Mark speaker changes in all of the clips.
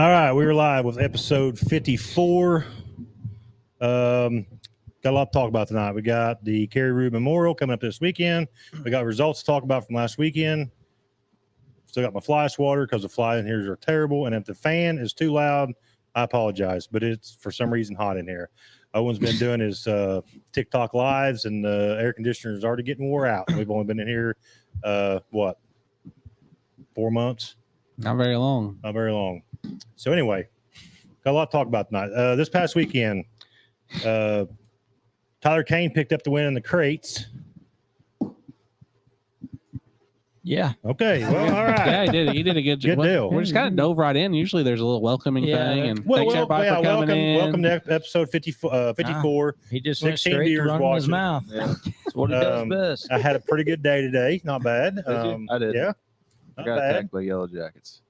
Speaker 1: All right, we were live with episode 54. Got a lot to talk about tonight. We got the Carey Ruwe Memorial coming up this weekend. We got results to talk about from last weekend. Still got my fly swatter because the fly in here are terrible. And if the fan is too loud, I apologize. But it's for some reason hot in here. Owen's been doing his TikTok lives, and the air conditioner is already getting wore out. We've only been in here, 4 months?
Speaker 2: Not very long.
Speaker 1: Not very long. So anyway, got a lot to talk about tonight. This past weekend, Tyler Kane picked up the win in the crates.
Speaker 3: Yeah.
Speaker 1: Okay. Well, all right.
Speaker 2: Yeah, he did. He did a good job.
Speaker 1: Good deal.
Speaker 2: We're just kind of dove right in. Usually there's a little welcoming thing. And thanks everybody for coming in.
Speaker 1: Welcome to episode 54.
Speaker 3: He just went
Speaker 1: 16
Speaker 3: straight to
Speaker 1: viewers
Speaker 3: running his
Speaker 1: watching.
Speaker 3: mouth. Yeah. That's what he does best.
Speaker 1: I had a pretty good day today. Not bad.
Speaker 4: I did.
Speaker 1: Yeah.
Speaker 4: I
Speaker 1: Not
Speaker 4: got
Speaker 1: bad.
Speaker 4: attacked by yellow jackets.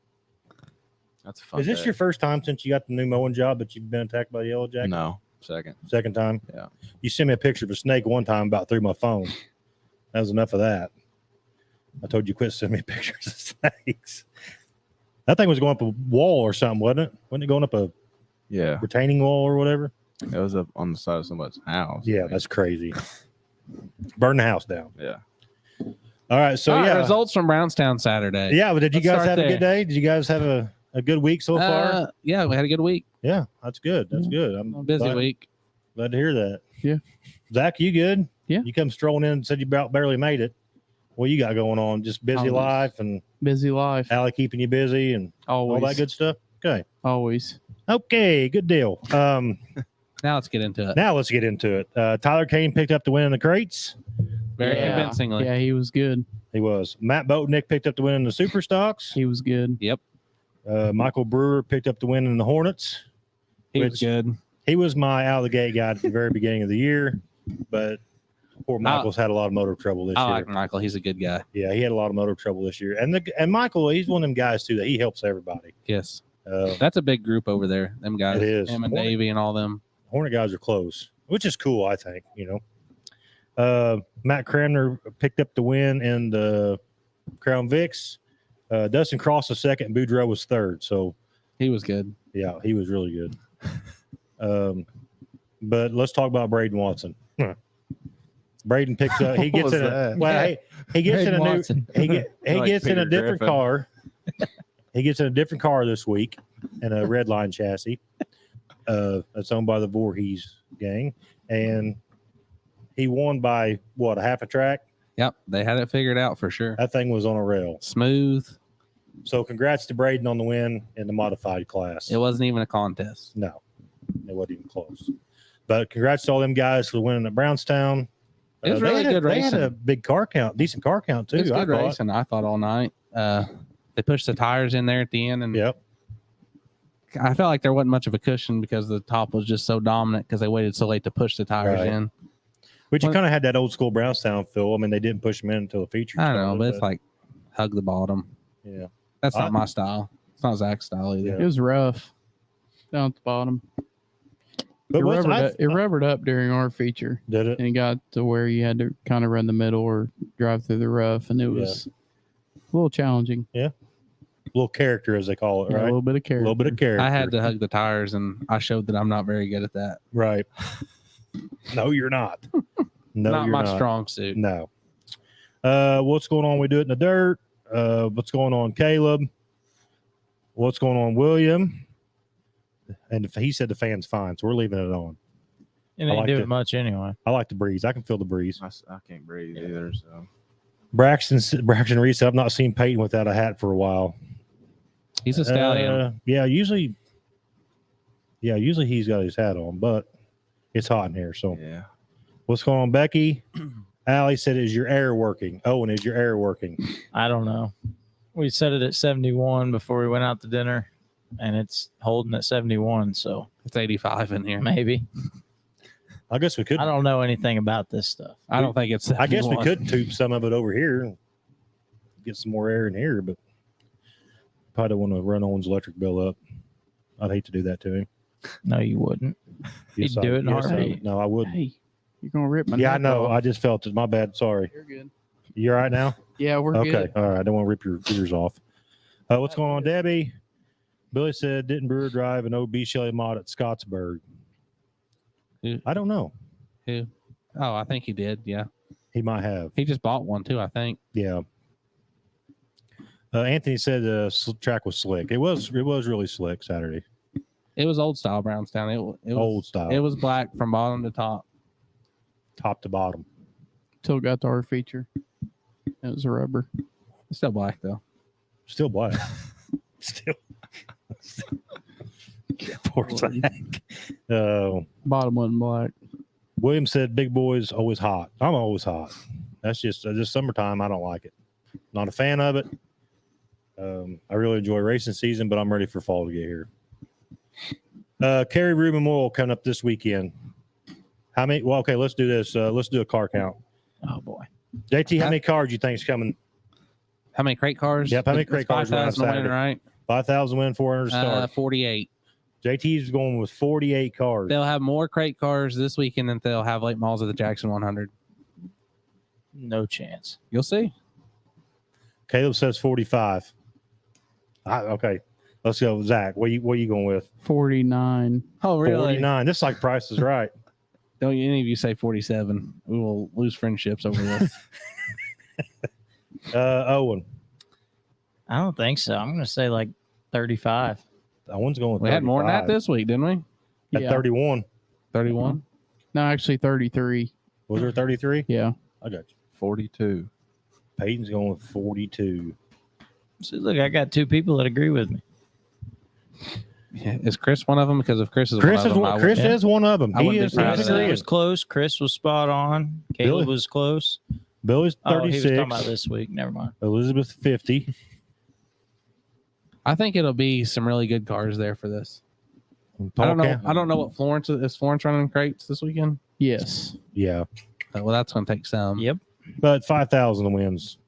Speaker 4: That's a fun.
Speaker 1: Is this
Speaker 4: day.
Speaker 1: your first time since you got the new mowing job that you've been attacked by the yellow jacket?
Speaker 4: No, second.
Speaker 1: Second time?
Speaker 4: Yeah.
Speaker 1: You sent me a picture of a snake one time about through my phone. That was enough of that. I told you quit sending me pictures of snakes. That thing was going up a wall or something, wasn't it? Wasn't it going up a
Speaker 4: Yeah,
Speaker 1: retaining wall or whatever?
Speaker 4: it was up on the side of somebody's house.
Speaker 1: Yeah, that's crazy. Burn the house down.
Speaker 4: Yeah.
Speaker 1: All right, so
Speaker 2: All right,
Speaker 1: yeah.
Speaker 2: results from Brownstown Saturday.
Speaker 1: Yeah, but did you
Speaker 2: Let's
Speaker 1: guys
Speaker 2: start
Speaker 1: have a
Speaker 2: there.
Speaker 1: good day? Did you guys have a good week so far?
Speaker 2: Yeah, we had a good week.
Speaker 1: Yeah, that's good. That's good. I'm
Speaker 2: A busy
Speaker 1: glad,
Speaker 2: week.
Speaker 1: glad to hear that.
Speaker 3: Yeah.
Speaker 1: Zach, you good?
Speaker 3: Yeah.
Speaker 1: You come strolling in and said you about barely made it. What you got going on? Just busy
Speaker 3: Always.
Speaker 1: life and
Speaker 3: Busy life.
Speaker 1: Allie keeping you busy and
Speaker 3: Always.
Speaker 1: all that good stuff? Okay.
Speaker 3: Always.
Speaker 1: Okay, good deal.
Speaker 2: Now let's get into it.
Speaker 1: Now let's get into it. Tyler Kane picked up the win in the crates.
Speaker 2: Very convincingly.
Speaker 3: Yeah, he was good.
Speaker 1: He was. Matt Boatnick picked up the win in the Super Stocks.
Speaker 3: He was good.
Speaker 1: Michael Brewer picked up the win in the Hornets.
Speaker 2: He was
Speaker 1: Which-
Speaker 2: good.
Speaker 1: He was my out of the gate guy at the very beginning of the year, but poor Michael's had a lot of motor trouble this
Speaker 2: I
Speaker 1: year.
Speaker 2: like Michael. He's a good guy.
Speaker 1: Yeah, he had a lot of motor trouble this year. And Michael, he's one of them guys too that he helps everybody.
Speaker 2: Yes.
Speaker 1: Uh,
Speaker 2: That's a big group over there. Them guys.
Speaker 1: It is.
Speaker 2: Him and
Speaker 1: Hornet-
Speaker 2: Davey and all them.
Speaker 1: Hornet guys are close, which is cool, I think, Matt Cramner picked up the win in the Crown Vics. Dustin Cross was second and Boudreaux was third. So
Speaker 2: He was good.
Speaker 1: yeah, he was really good. But let's talk about Braden Watson. Braden picks up. He
Speaker 4: What
Speaker 1: gets
Speaker 4: was
Speaker 1: in a
Speaker 4: that?
Speaker 1: well. He gets in a
Speaker 3: Braden
Speaker 1: new.
Speaker 3: Watson.
Speaker 1: He
Speaker 4: Like
Speaker 1: gets in a
Speaker 4: Peter
Speaker 1: different
Speaker 4: Griffin.
Speaker 1: car. He gets in a different car this week in a red line chassis. That's owned by the Voorhees gang, and he won by what, a half a track.
Speaker 2: Yep. They had it figured out for sure.
Speaker 1: That thing was on a rail.
Speaker 2: Smooth.
Speaker 1: So congrats to Braden on the win in the modified class.
Speaker 2: It wasn't even a contest.
Speaker 1: No, it wasn't even close. But congrats to all them guys for winning at Brownstown.
Speaker 2: It was
Speaker 1: They
Speaker 2: really
Speaker 1: had
Speaker 2: good
Speaker 1: They had a
Speaker 2: racing.
Speaker 1: big car count, decent car count too.
Speaker 2: It was
Speaker 1: I
Speaker 2: good
Speaker 1: thought.
Speaker 2: racing, I thought, all night. They pushed the tires in there at the end, and
Speaker 1: Yep.
Speaker 2: I felt like there wasn't much of a cushion because the top was just so dominant because they waited so late to push the tires
Speaker 1: Right.
Speaker 2: in.
Speaker 1: But you
Speaker 2: What-
Speaker 1: kind of had that old school Brownstown feel. I mean, they didn't push them in until the feature.
Speaker 2: I know,
Speaker 1: started,
Speaker 2: but it's like hug the bottom.
Speaker 1: yeah.
Speaker 2: That's
Speaker 1: I-
Speaker 2: not my style. It's not Zach's style either.
Speaker 1: Yeah.
Speaker 3: It was rough down at the bottom.
Speaker 1: But
Speaker 3: It rubbered up during our feature,
Speaker 1: did it?
Speaker 3: and it got to where you had to kind of run the middle or drive through the rough, and it was a little challenging.
Speaker 1: Little character, as they call it,
Speaker 3: Yeah,
Speaker 1: right?
Speaker 3: a little bit of
Speaker 1: A
Speaker 3: character.
Speaker 1: little bit of character.
Speaker 2: I had to hug the tires, and I showed that I'm not very good at that.
Speaker 1: Right. No, you're not. No,
Speaker 2: not
Speaker 1: you're
Speaker 2: my
Speaker 1: not.
Speaker 2: strong suit.
Speaker 1: No. What's going on? We do it in the dirt. What's going on, Caleb? What's going on, William? And he said the fan's fine, so we're leaving it on.
Speaker 5: It
Speaker 1: I
Speaker 5: ain't
Speaker 1: liked
Speaker 5: doing
Speaker 1: it.
Speaker 5: much anyway.
Speaker 1: I like the breeze. I can feel the breeze.
Speaker 4: I can't breathe either. So
Speaker 1: Braxton Reese. I've not seen Peyton without a hat for a while.
Speaker 2: He's a stallion.
Speaker 1: Usually he's got his hat on, but it's hot in here. So
Speaker 4: yeah,
Speaker 1: what's going on, Becky? Allie said, "Is your air working?" Owen, is your air working?
Speaker 5: I don't know. We set it at 71 before we went out to dinner, and it's holding at 71. So
Speaker 2: It's 85 in here.
Speaker 5: maybe.
Speaker 1: I guess we could.
Speaker 5: I don't know anything about this stuff.
Speaker 2: I don't think it's.
Speaker 1: I guess we
Speaker 2: 71.
Speaker 1: could tube some of it over here and get some more air in here, but probably don't want to run Owen's electric bill up. I'd hate to do that to him.
Speaker 5: No, you wouldn't.
Speaker 1: Yes,
Speaker 5: You'd do it in a
Speaker 1: yes,
Speaker 5: heartbeat.
Speaker 1: No, I wouldn't.
Speaker 3: Hey, you're gonna rip my
Speaker 1: Yeah, I
Speaker 3: neck
Speaker 1: know.
Speaker 3: off.
Speaker 1: I just felt it. My bad. Sorry.
Speaker 3: You're good.
Speaker 1: You all right now?
Speaker 3: Yeah, we're
Speaker 1: Okay.
Speaker 3: good.
Speaker 1: All right. I don't want to rip your ears off. What's going on, Debbie? Billy said, didn't Brewer drive an OB Shelley mod at Scottsburg?
Speaker 2: Who?
Speaker 1: I don't know.
Speaker 2: Who? Oh, I think he did. Yeah.
Speaker 1: He might have.
Speaker 2: He just bought one too, I think.
Speaker 1: Yeah. Anthony said the track was slick. It was really slick Saturday.
Speaker 2: It was old style Brownstown. It was
Speaker 1: Old style.
Speaker 2: It was black from bottom to top.
Speaker 1: Top to bottom.
Speaker 3: Till it got to our feature. It was a rubber.
Speaker 2: It's still black though.
Speaker 1: Still black. Still. Poor Zach.
Speaker 3: Bottom wasn't black.
Speaker 1: William said, "Big boy's always hot." I'm always hot. That's just summertime. I don't like it. Not a fan of it. I really enjoy racing season, but I'm ready for fall to get here. Carey Ruwe Memorial coming up this weekend. How many? Well, okay, let's do this. Let's do a car count.
Speaker 5: Oh boy.
Speaker 1: JT, how many cars do you think is coming?
Speaker 2: How many crate cars?
Speaker 1: Yep, how many crate cars run on
Speaker 2: 5,000 win,
Speaker 1: Saturday?
Speaker 2: right?
Speaker 1: 5,000 win, 400 start.
Speaker 2: 48.
Speaker 1: JT's going with 48 cars.
Speaker 2: They'll have more crate cars this weekend than they'll have late models at the Jackson 100.
Speaker 5: No chance.
Speaker 2: You'll see.
Speaker 1: Caleb says 45. Okay, let's go, Zach. What you going with?
Speaker 3: 49.
Speaker 2: Oh, really?
Speaker 1: 49. This is like Price is Right.
Speaker 2: Don't any of you say 47. We will lose friendships over this.
Speaker 1: Owen.
Speaker 5: I don't think so. I'm going to say like 35.
Speaker 1: Owen's going with
Speaker 2: We had more than that
Speaker 1: 35.
Speaker 2: this week, didn't we?
Speaker 1: At
Speaker 3: Yeah.
Speaker 1: 31.
Speaker 2: 31.
Speaker 3: No, actually 33.
Speaker 1: Was there 33?
Speaker 3: Yeah.
Speaker 1: I got you.
Speaker 4: 42.
Speaker 1: Peyton's going with 42.
Speaker 5: So look, I got two people that agree with me.
Speaker 2: Yeah. Is Chris one of them? Because if Chris is
Speaker 1: Chris
Speaker 2: one
Speaker 1: is
Speaker 2: of them,
Speaker 1: one.
Speaker 2: I
Speaker 1: Chris
Speaker 2: would-
Speaker 1: is one of them.
Speaker 2: I
Speaker 1: He
Speaker 2: wouldn't be
Speaker 1: is.
Speaker 2: proud of
Speaker 1: He's
Speaker 2: that.
Speaker 5: It
Speaker 1: agreeing.
Speaker 5: was close. Chris was spot on. Caleb
Speaker 1: Billy-
Speaker 5: was close.
Speaker 1: Billy's
Speaker 5: Oh, he was
Speaker 1: 36.
Speaker 5: talking about this week. Never mind.
Speaker 1: Elizabeth 50.
Speaker 2: I think it'll be some really good cars there for this.
Speaker 1: Paul
Speaker 2: I don't know.
Speaker 1: Cam-
Speaker 2: I don't know what Florence is. Florence running crates this weekend?
Speaker 3: Yes.
Speaker 1: Yeah,
Speaker 2: Well, that's going to take some.
Speaker 5: Yep.
Speaker 1: but 5,000 wins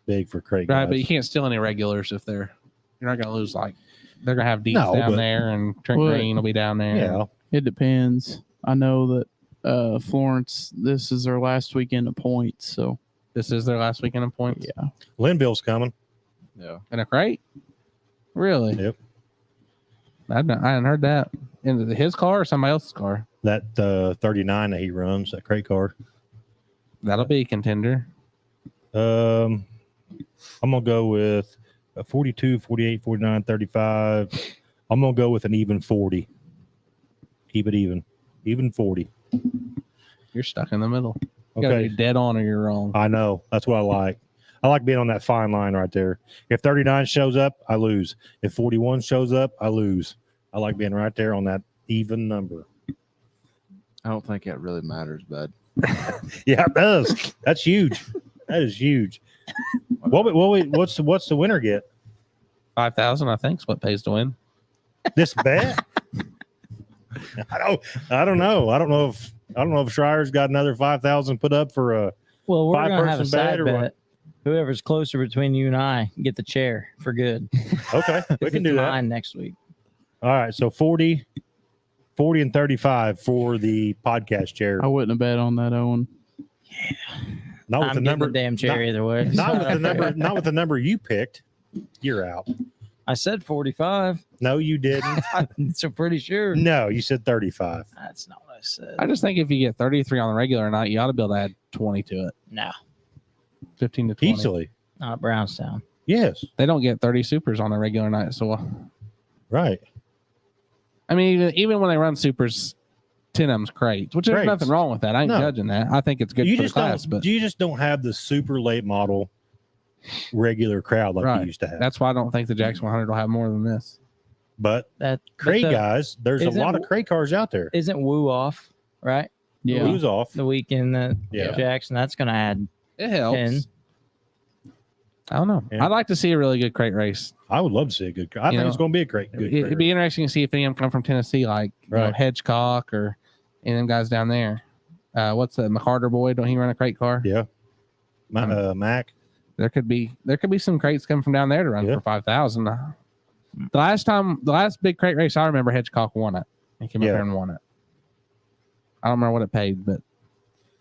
Speaker 1: big for Craig.
Speaker 2: Right, but you can't steal any regulars if you're not going to lose. Like they're going to have Deeds
Speaker 1: No,
Speaker 2: down
Speaker 1: but-
Speaker 2: there, and Trent
Speaker 3: Well,
Speaker 2: Green will be down there.
Speaker 1: Yeah,
Speaker 3: It depends. I know that Florence, this is their last weekend of points. So,
Speaker 2: This is their last weekend of points
Speaker 3: yeah.
Speaker 1: Linville's coming.
Speaker 4: Yeah.
Speaker 2: in a crate. Really?
Speaker 1: Yep.
Speaker 2: I hadn't heard that. In his car or somebody else's car?
Speaker 1: That 39 that he runs, that crate car.
Speaker 2: That'll be a contender.
Speaker 1: I'm gonna go with a 42, 48, 49, 35. I'm gonna go with an even 40. Keep it even 40.
Speaker 2: You're stuck in the middle. You gotta
Speaker 1: Okay,
Speaker 2: be dead on or you're wrong.
Speaker 1: I know. That's what I like. I like being on that fine line right there. If 39 shows up, I lose. If 41 shows up, I lose. I like being right there on that even number.
Speaker 4: I don't think it really matters, bud.
Speaker 1: Yeah, it does. That's huge. That is huge. What's the winner get?
Speaker 2: 5,000, I think, is what pays to win.
Speaker 1: This bet? I don't know. I don't know if Schreier's got another 5,000 put up for a.
Speaker 5: Well, we're going to have a
Speaker 1: Five-person bet
Speaker 5: side
Speaker 1: or
Speaker 5: bet.
Speaker 1: what?
Speaker 5: Whoever's closer between you and I get the chair for good.
Speaker 1: Okay, we can do that.
Speaker 5: Mine next week.
Speaker 1: All right, so 40 and 35 for the podcast chair.
Speaker 3: I wouldn't have bet on that, Owen.
Speaker 1: Not with
Speaker 5: I'm
Speaker 1: the
Speaker 5: getting
Speaker 1: number.
Speaker 5: the damn chair either way.
Speaker 1: Not with the number. Not with the number you picked. You're out.
Speaker 5: I said 45.
Speaker 1: No, you didn't.
Speaker 5: I'm so pretty sure.
Speaker 1: No, you said 35.
Speaker 5: That's not what I said.
Speaker 2: I just think if you get 33 on the regular night, you ought to be able to add 20 to it.
Speaker 5: No,
Speaker 2: 15 to 20.
Speaker 1: Easily.
Speaker 5: not Brownstown.
Speaker 1: Yes.
Speaker 2: They don't get 30 supers on a regular night. So,
Speaker 1: Right.
Speaker 2: I mean, even when they run supers, 10 of them's crates, which there's
Speaker 1: Crates.
Speaker 2: nothing wrong with that. I ain't
Speaker 1: No.
Speaker 2: judging that. I think it's good
Speaker 1: You
Speaker 2: for the
Speaker 1: just
Speaker 2: class,
Speaker 1: don't.
Speaker 2: but
Speaker 1: You just don't have the super late model regular crowd like
Speaker 2: Right.
Speaker 1: you used to have.
Speaker 2: that's why I don't think the Jackson 100 will have more than this.
Speaker 1: But
Speaker 5: That
Speaker 1: crate
Speaker 5: but the-
Speaker 1: guys, there's a
Speaker 5: isn't-
Speaker 1: lot of crate cars out there.
Speaker 5: Isn't Woo off, right?
Speaker 3: Yeah.
Speaker 1: Who's off?
Speaker 5: The weekend that
Speaker 1: Yeah.
Speaker 5: Jackson, that's going to add.
Speaker 2: It helps.
Speaker 5: 10.
Speaker 2: I don't know.
Speaker 1: Yeah.
Speaker 2: I'd like to see a really good crate race.
Speaker 1: I would love to see a good. I
Speaker 2: You
Speaker 1: think
Speaker 2: know,
Speaker 1: it's going to be a great. Good
Speaker 2: It'd
Speaker 1: crate
Speaker 2: be
Speaker 1: race.
Speaker 2: interesting to see if any of them come from Tennessee, like you know,
Speaker 1: Right.
Speaker 2: Hedgecock or any of them guys down there. What's the McCarter boy? Don't he run a crate car?
Speaker 1: Yeah. Mac.
Speaker 2: There could be some crates coming from down there to run
Speaker 1: Yeah.
Speaker 2: for 5,000. The last big crate race I remember, Hedgecock won it. He came up
Speaker 1: Yeah.
Speaker 2: there and won it. I don't remember what it paid, but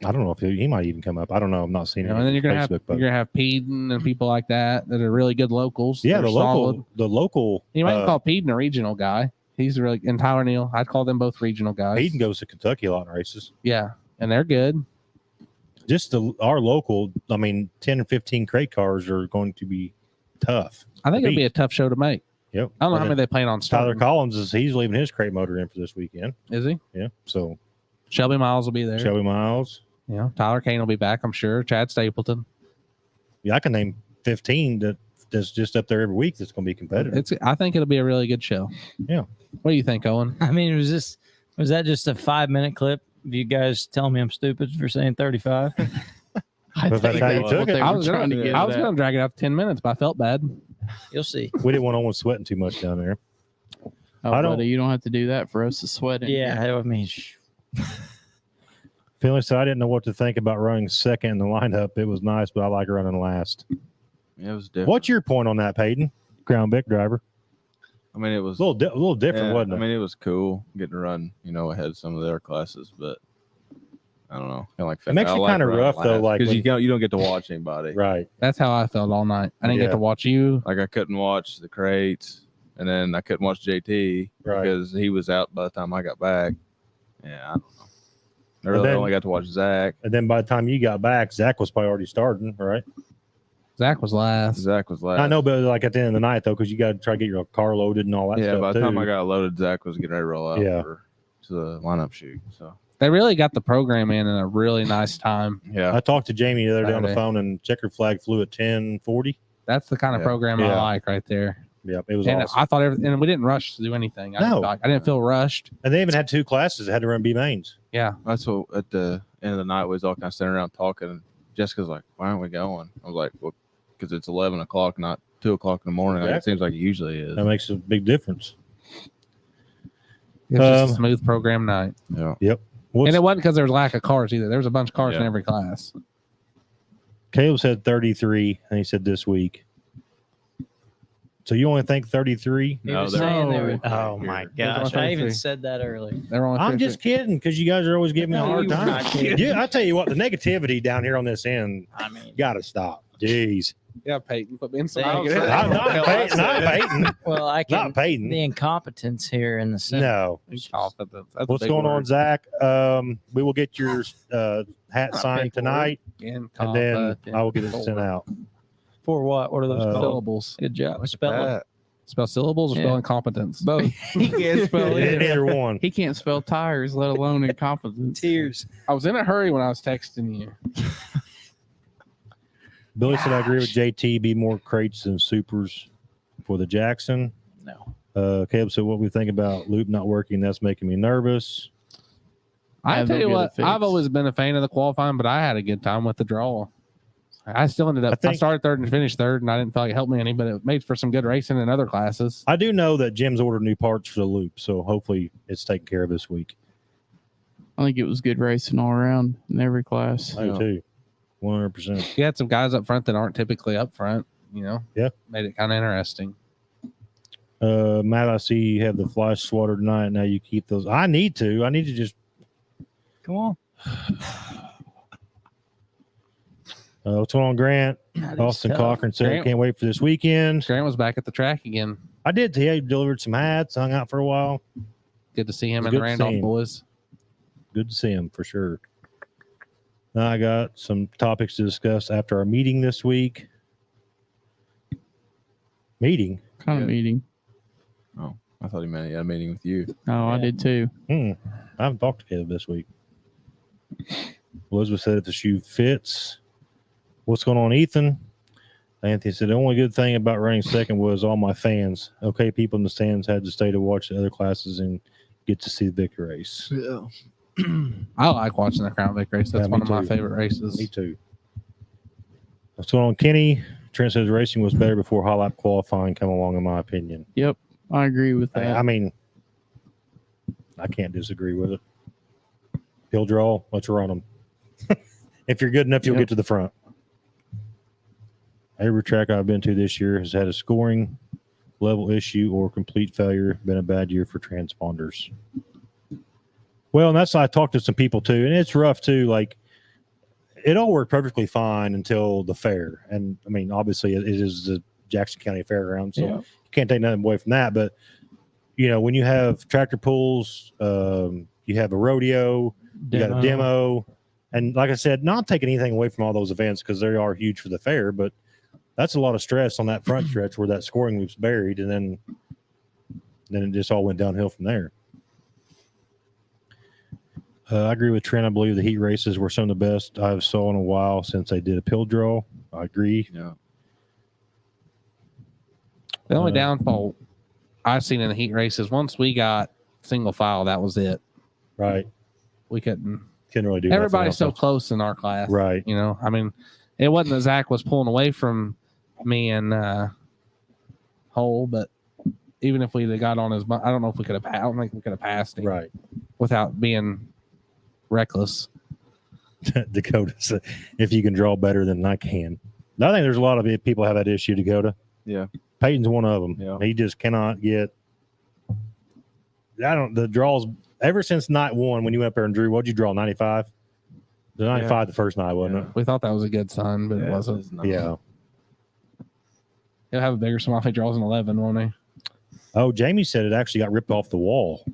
Speaker 1: I don't know if he might even come up. I don't know. I'm not seeing it.
Speaker 2: And then you're gonna
Speaker 1: Facebook,
Speaker 2: have Peden and people like that are really good locals.
Speaker 1: yeah,
Speaker 2: They're
Speaker 1: the
Speaker 2: solid.
Speaker 1: local.
Speaker 2: You might call Peden a regional guy. He's really and Tyler Neal. I'd call them both regional guys.
Speaker 1: Peden goes to Kentucky a lot in races.
Speaker 2: Yeah, and they're good.
Speaker 1: Just our local. I mean, 10 and 15 crate cars are going to be tough.
Speaker 2: I think
Speaker 1: to
Speaker 2: it'll be
Speaker 1: beat.
Speaker 2: a tough show to make.
Speaker 1: Yep.
Speaker 2: I don't know how
Speaker 1: And
Speaker 2: many they plan on
Speaker 1: Tyler
Speaker 2: starting.
Speaker 1: Collins he's leaving his crate motor in for this weekend.
Speaker 2: Is he?
Speaker 1: Yeah. So
Speaker 2: Shelby Miles will be there.
Speaker 1: Shelby Miles.
Speaker 2: Yeah. Tyler Kane will be back, I'm sure. Chad Stapleton.
Speaker 1: Yeah, I can name 15 that's just up there every week. That's going to be competitive.
Speaker 2: I think it'll be a really good show.
Speaker 1: Yeah.
Speaker 2: What do you think, Owen?
Speaker 5: I mean, was that just a 5-minute clip of you guys telling me I'm stupid for saying 35?
Speaker 3: I
Speaker 1: But that's
Speaker 3: think
Speaker 1: how you
Speaker 3: that's
Speaker 1: took
Speaker 3: what
Speaker 1: it.
Speaker 3: they
Speaker 2: I
Speaker 3: were
Speaker 2: was
Speaker 3: trying to get
Speaker 2: going
Speaker 3: at.
Speaker 2: to drag it out to 10 minutes, but I felt bad.
Speaker 5: You'll see.
Speaker 1: We didn't want anyone sweating too much down there.
Speaker 3: Oh,
Speaker 1: I don't-
Speaker 3: buddy, you don't have to do that for us to sweat in.
Speaker 5: Yeah,
Speaker 3: here.
Speaker 5: I mean,
Speaker 1: Finley said, I didn't know what to think about running second in the lineup. It was nice, but I like running last.
Speaker 4: Yeah, it was different.
Speaker 1: What's your point on that, Peyton? Crown Vic driver.
Speaker 4: I mean, it was
Speaker 1: A little different,
Speaker 4: yeah,
Speaker 1: wasn't it?
Speaker 4: I mean, it was cool getting to run, ahead of some of their classes, but I don't know. Kind of like
Speaker 1: It makes it kind of rough, though, like
Speaker 4: because
Speaker 1: when-
Speaker 4: you don't get to watch anybody.
Speaker 1: right.
Speaker 2: That's how I felt all night. I didn't
Speaker 1: Yeah.
Speaker 2: get to watch you.
Speaker 4: Like I couldn't watch the crates, and then I couldn't watch JT
Speaker 1: Right.
Speaker 4: because he was out by the time I got back. Yeah, I don't know. I really
Speaker 1: then-
Speaker 4: only got to watch Zach.
Speaker 1: And then by the time you got back, Zach was probably already starting, right?
Speaker 2: Zach was last.
Speaker 4: Zach was last.
Speaker 1: I know, but like at the end of the night, though, because you got to try to get your car loaded and all that
Speaker 4: Yeah,
Speaker 1: stuff,
Speaker 4: by the
Speaker 1: too.
Speaker 4: time I got loaded, Zach was getting ready to roll out
Speaker 1: Yeah.
Speaker 4: to the lineup shoot. So
Speaker 2: They really got the program in a really nice time.
Speaker 4: yeah,
Speaker 1: I talked to Jamie the other day on the
Speaker 2: Saturday.
Speaker 1: phone, and checker flag flew at 10:40.
Speaker 2: That's the kind of
Speaker 4: Yeah.
Speaker 2: program
Speaker 1: Yeah.
Speaker 2: I like right there.
Speaker 1: Yep, it was
Speaker 2: And
Speaker 1: awesome.
Speaker 2: I thought and we didn't rush to do anything.
Speaker 1: No.
Speaker 2: I didn't feel rushed.
Speaker 1: And they even had 2 classes that had to run B mains.
Speaker 2: Yeah.
Speaker 4: that's what at the end of the night we was all kind of sitting around talking. And Jessica's like, "Why aren't we going?" I was like, "Well, because it's 11 o'clock, not 2 o'clock in the morning. Like, it
Speaker 1: Exactly.
Speaker 4: seems like it usually is."
Speaker 1: That makes a big difference.
Speaker 2: It was just a
Speaker 1: Um,
Speaker 2: smooth program night.
Speaker 4: Yeah,
Speaker 1: What's,
Speaker 2: And it wasn't because there was lack of cars either. There was a bunch of cars in
Speaker 4: Yeah.
Speaker 2: every class.
Speaker 1: Caleb said 33, and he said this week. So you only think 33?
Speaker 5: he
Speaker 4: No,
Speaker 5: was
Speaker 4: they're-
Speaker 5: saying they were.
Speaker 3: No.
Speaker 5: Oh my
Speaker 2: There's only
Speaker 5: gosh! I even
Speaker 2: 33.
Speaker 5: said that earlier.
Speaker 2: They were only
Speaker 1: I'm just kidding because you guys are always giving me a
Speaker 5: No,
Speaker 1: hard
Speaker 5: you were
Speaker 1: time.
Speaker 5: not kidding.
Speaker 1: Yeah, I tell you what, the negativity down here on this end
Speaker 5: I mean,
Speaker 1: got to stop. Jeez.
Speaker 2: Yeah, Peyton. Put me in some.
Speaker 5: Dang.
Speaker 2: negative.
Speaker 1: Not Peyton. Not Peyton.
Speaker 5: well, I can.
Speaker 1: Not Peyton.
Speaker 5: The incompetence here in the center.
Speaker 1: No.
Speaker 2: Confidence. That's a
Speaker 1: What's
Speaker 2: big
Speaker 1: going on,
Speaker 2: word.
Speaker 1: Zach? We will get your hat signed
Speaker 2: big
Speaker 1: tonight,
Speaker 2: And
Speaker 1: and then
Speaker 2: confidence.
Speaker 1: I will get it sent out.
Speaker 5: For what? What are those called?
Speaker 2: Syllables.
Speaker 5: Good job. Spell it.
Speaker 2: Spell syllables or
Speaker 5: Yeah.
Speaker 2: spell incompetence?
Speaker 3: Both. He can't spell either.
Speaker 1: Neither one.
Speaker 3: He can't spell tires, let alone incompetence.
Speaker 5: Tears.
Speaker 2: I was in a hurry when I was texting you.
Speaker 1: Billy said, I agree with JT. Be more crates than supers for the Jackson.
Speaker 5: No.
Speaker 1: Caleb said, what we think about loop not working, that's making me nervous.
Speaker 2: I
Speaker 3: Yeah,
Speaker 2: tell you
Speaker 3: they'll get
Speaker 2: what,
Speaker 3: it fixed.
Speaker 2: I've always been a fan of the qualifying, but I had a good time with the draw. I still ended up.
Speaker 1: I think-
Speaker 2: I started third and finished third, and I didn't feel like it helped me any, but it made for some good racing in other classes.
Speaker 1: I do know that Jim's ordered new parts for the loop, so hopefully it's taken care of this week.
Speaker 3: I think it was good racing all around in every class.
Speaker 1: I do too. 100%.
Speaker 2: You had some guys up front that aren't typically up front.
Speaker 1: Yeah.
Speaker 2: Made it kind of interesting.
Speaker 1: Matt, I see you have the fly swatter tonight. Now you keep those. I need to just.
Speaker 5: Come on.
Speaker 1: What's going on, Grant?
Speaker 5: That is
Speaker 1: Austin
Speaker 5: tough.
Speaker 1: Cochran said,
Speaker 2: Grant-
Speaker 1: can't wait for this weekend.
Speaker 2: Grant was back at the track again.
Speaker 1: I did. He delivered some hats, hung out for a while.
Speaker 2: Good to see him
Speaker 1: It's
Speaker 2: and the
Speaker 1: good to see
Speaker 2: Randolph
Speaker 1: him.
Speaker 2: boys.
Speaker 1: Good to see him for sure. Now I got some topics to discuss after our meeting this week. Meeting?
Speaker 3: Kind of
Speaker 4: Yeah.
Speaker 3: meeting.
Speaker 4: Oh, I thought he meant he had a meeting with you.
Speaker 3: Oh, I
Speaker 5: Yeah.
Speaker 3: did too.
Speaker 1: I haven't talked to Caleb this week. Elizabeth said if the shoe fits. What's going on, Ethan? Anthony said the only good thing about running second was all my fans. Okay, people in the stands had to stay to watch the other classes and get to see the victory race.
Speaker 4: Yeah.
Speaker 2: I like watching the Crown Vic race. That's
Speaker 1: Yeah, me
Speaker 2: one of my
Speaker 1: too.
Speaker 2: favorite races.
Speaker 1: Me too. What's going on, Kenny? Trent says racing was better before hot lap qualifying come along, in my opinion.
Speaker 3: Yep, I agree with that.
Speaker 1: I mean, I can't disagree with it. Hill draw, let's run them. If you're good enough, you'll
Speaker 3: Yep.
Speaker 1: get to the front. Every track I've been to this year has had a scoring level issue or complete failure. Been a bad year for transponders. Well, and that's I talked to some people too, and it's rough too. Like it all worked perfectly fine until the fair. And I mean, obviously, it is the Jackson County Fairgrounds, so
Speaker 3: Yeah.
Speaker 1: you can't take nothing away from that. But when you have tractor pulls, you have a rodeo, you got a demo, and like I said, not taking anything away from all those events because they are huge for the fair, but that's a lot of stress on that front stretch where that scoring loop's buried, and then it just all went downhill from there. I agree with Trent. I believe the heat races were some of the best I've saw in a while since they did a pill draw. I agree.
Speaker 4: Yeah.
Speaker 2: The only downfall I've seen in the heat races, once we got single file, that was it.
Speaker 1: Right.
Speaker 2: We couldn't
Speaker 1: really do nothing
Speaker 2: Everybody's so
Speaker 1: else.
Speaker 2: close in our class.
Speaker 1: Right.
Speaker 2: I mean, it wasn't that Zach was pulling away from me and Hole, but even if we had got on his, I don't know if we could have. I don't think we could have passed him
Speaker 1: Right.
Speaker 2: without being reckless.
Speaker 1: Dakota said, if you can draw better than I can. I think there's a lot of people have that issue, Dakota.
Speaker 4: Yeah.
Speaker 1: Peyton's one of them.
Speaker 4: Yeah.
Speaker 1: He just cannot get. The draws ever since night one when you went up there and drew. What'd you draw? 95. The 95 the first night, wasn't
Speaker 2: We thought that was a good sign, but it wasn't.
Speaker 4: It's
Speaker 1: it? Yeah.
Speaker 2: He'll have a bigger smile if he draws an 11, won't he?
Speaker 1: Oh, Jamie said it actually got ripped off the wall.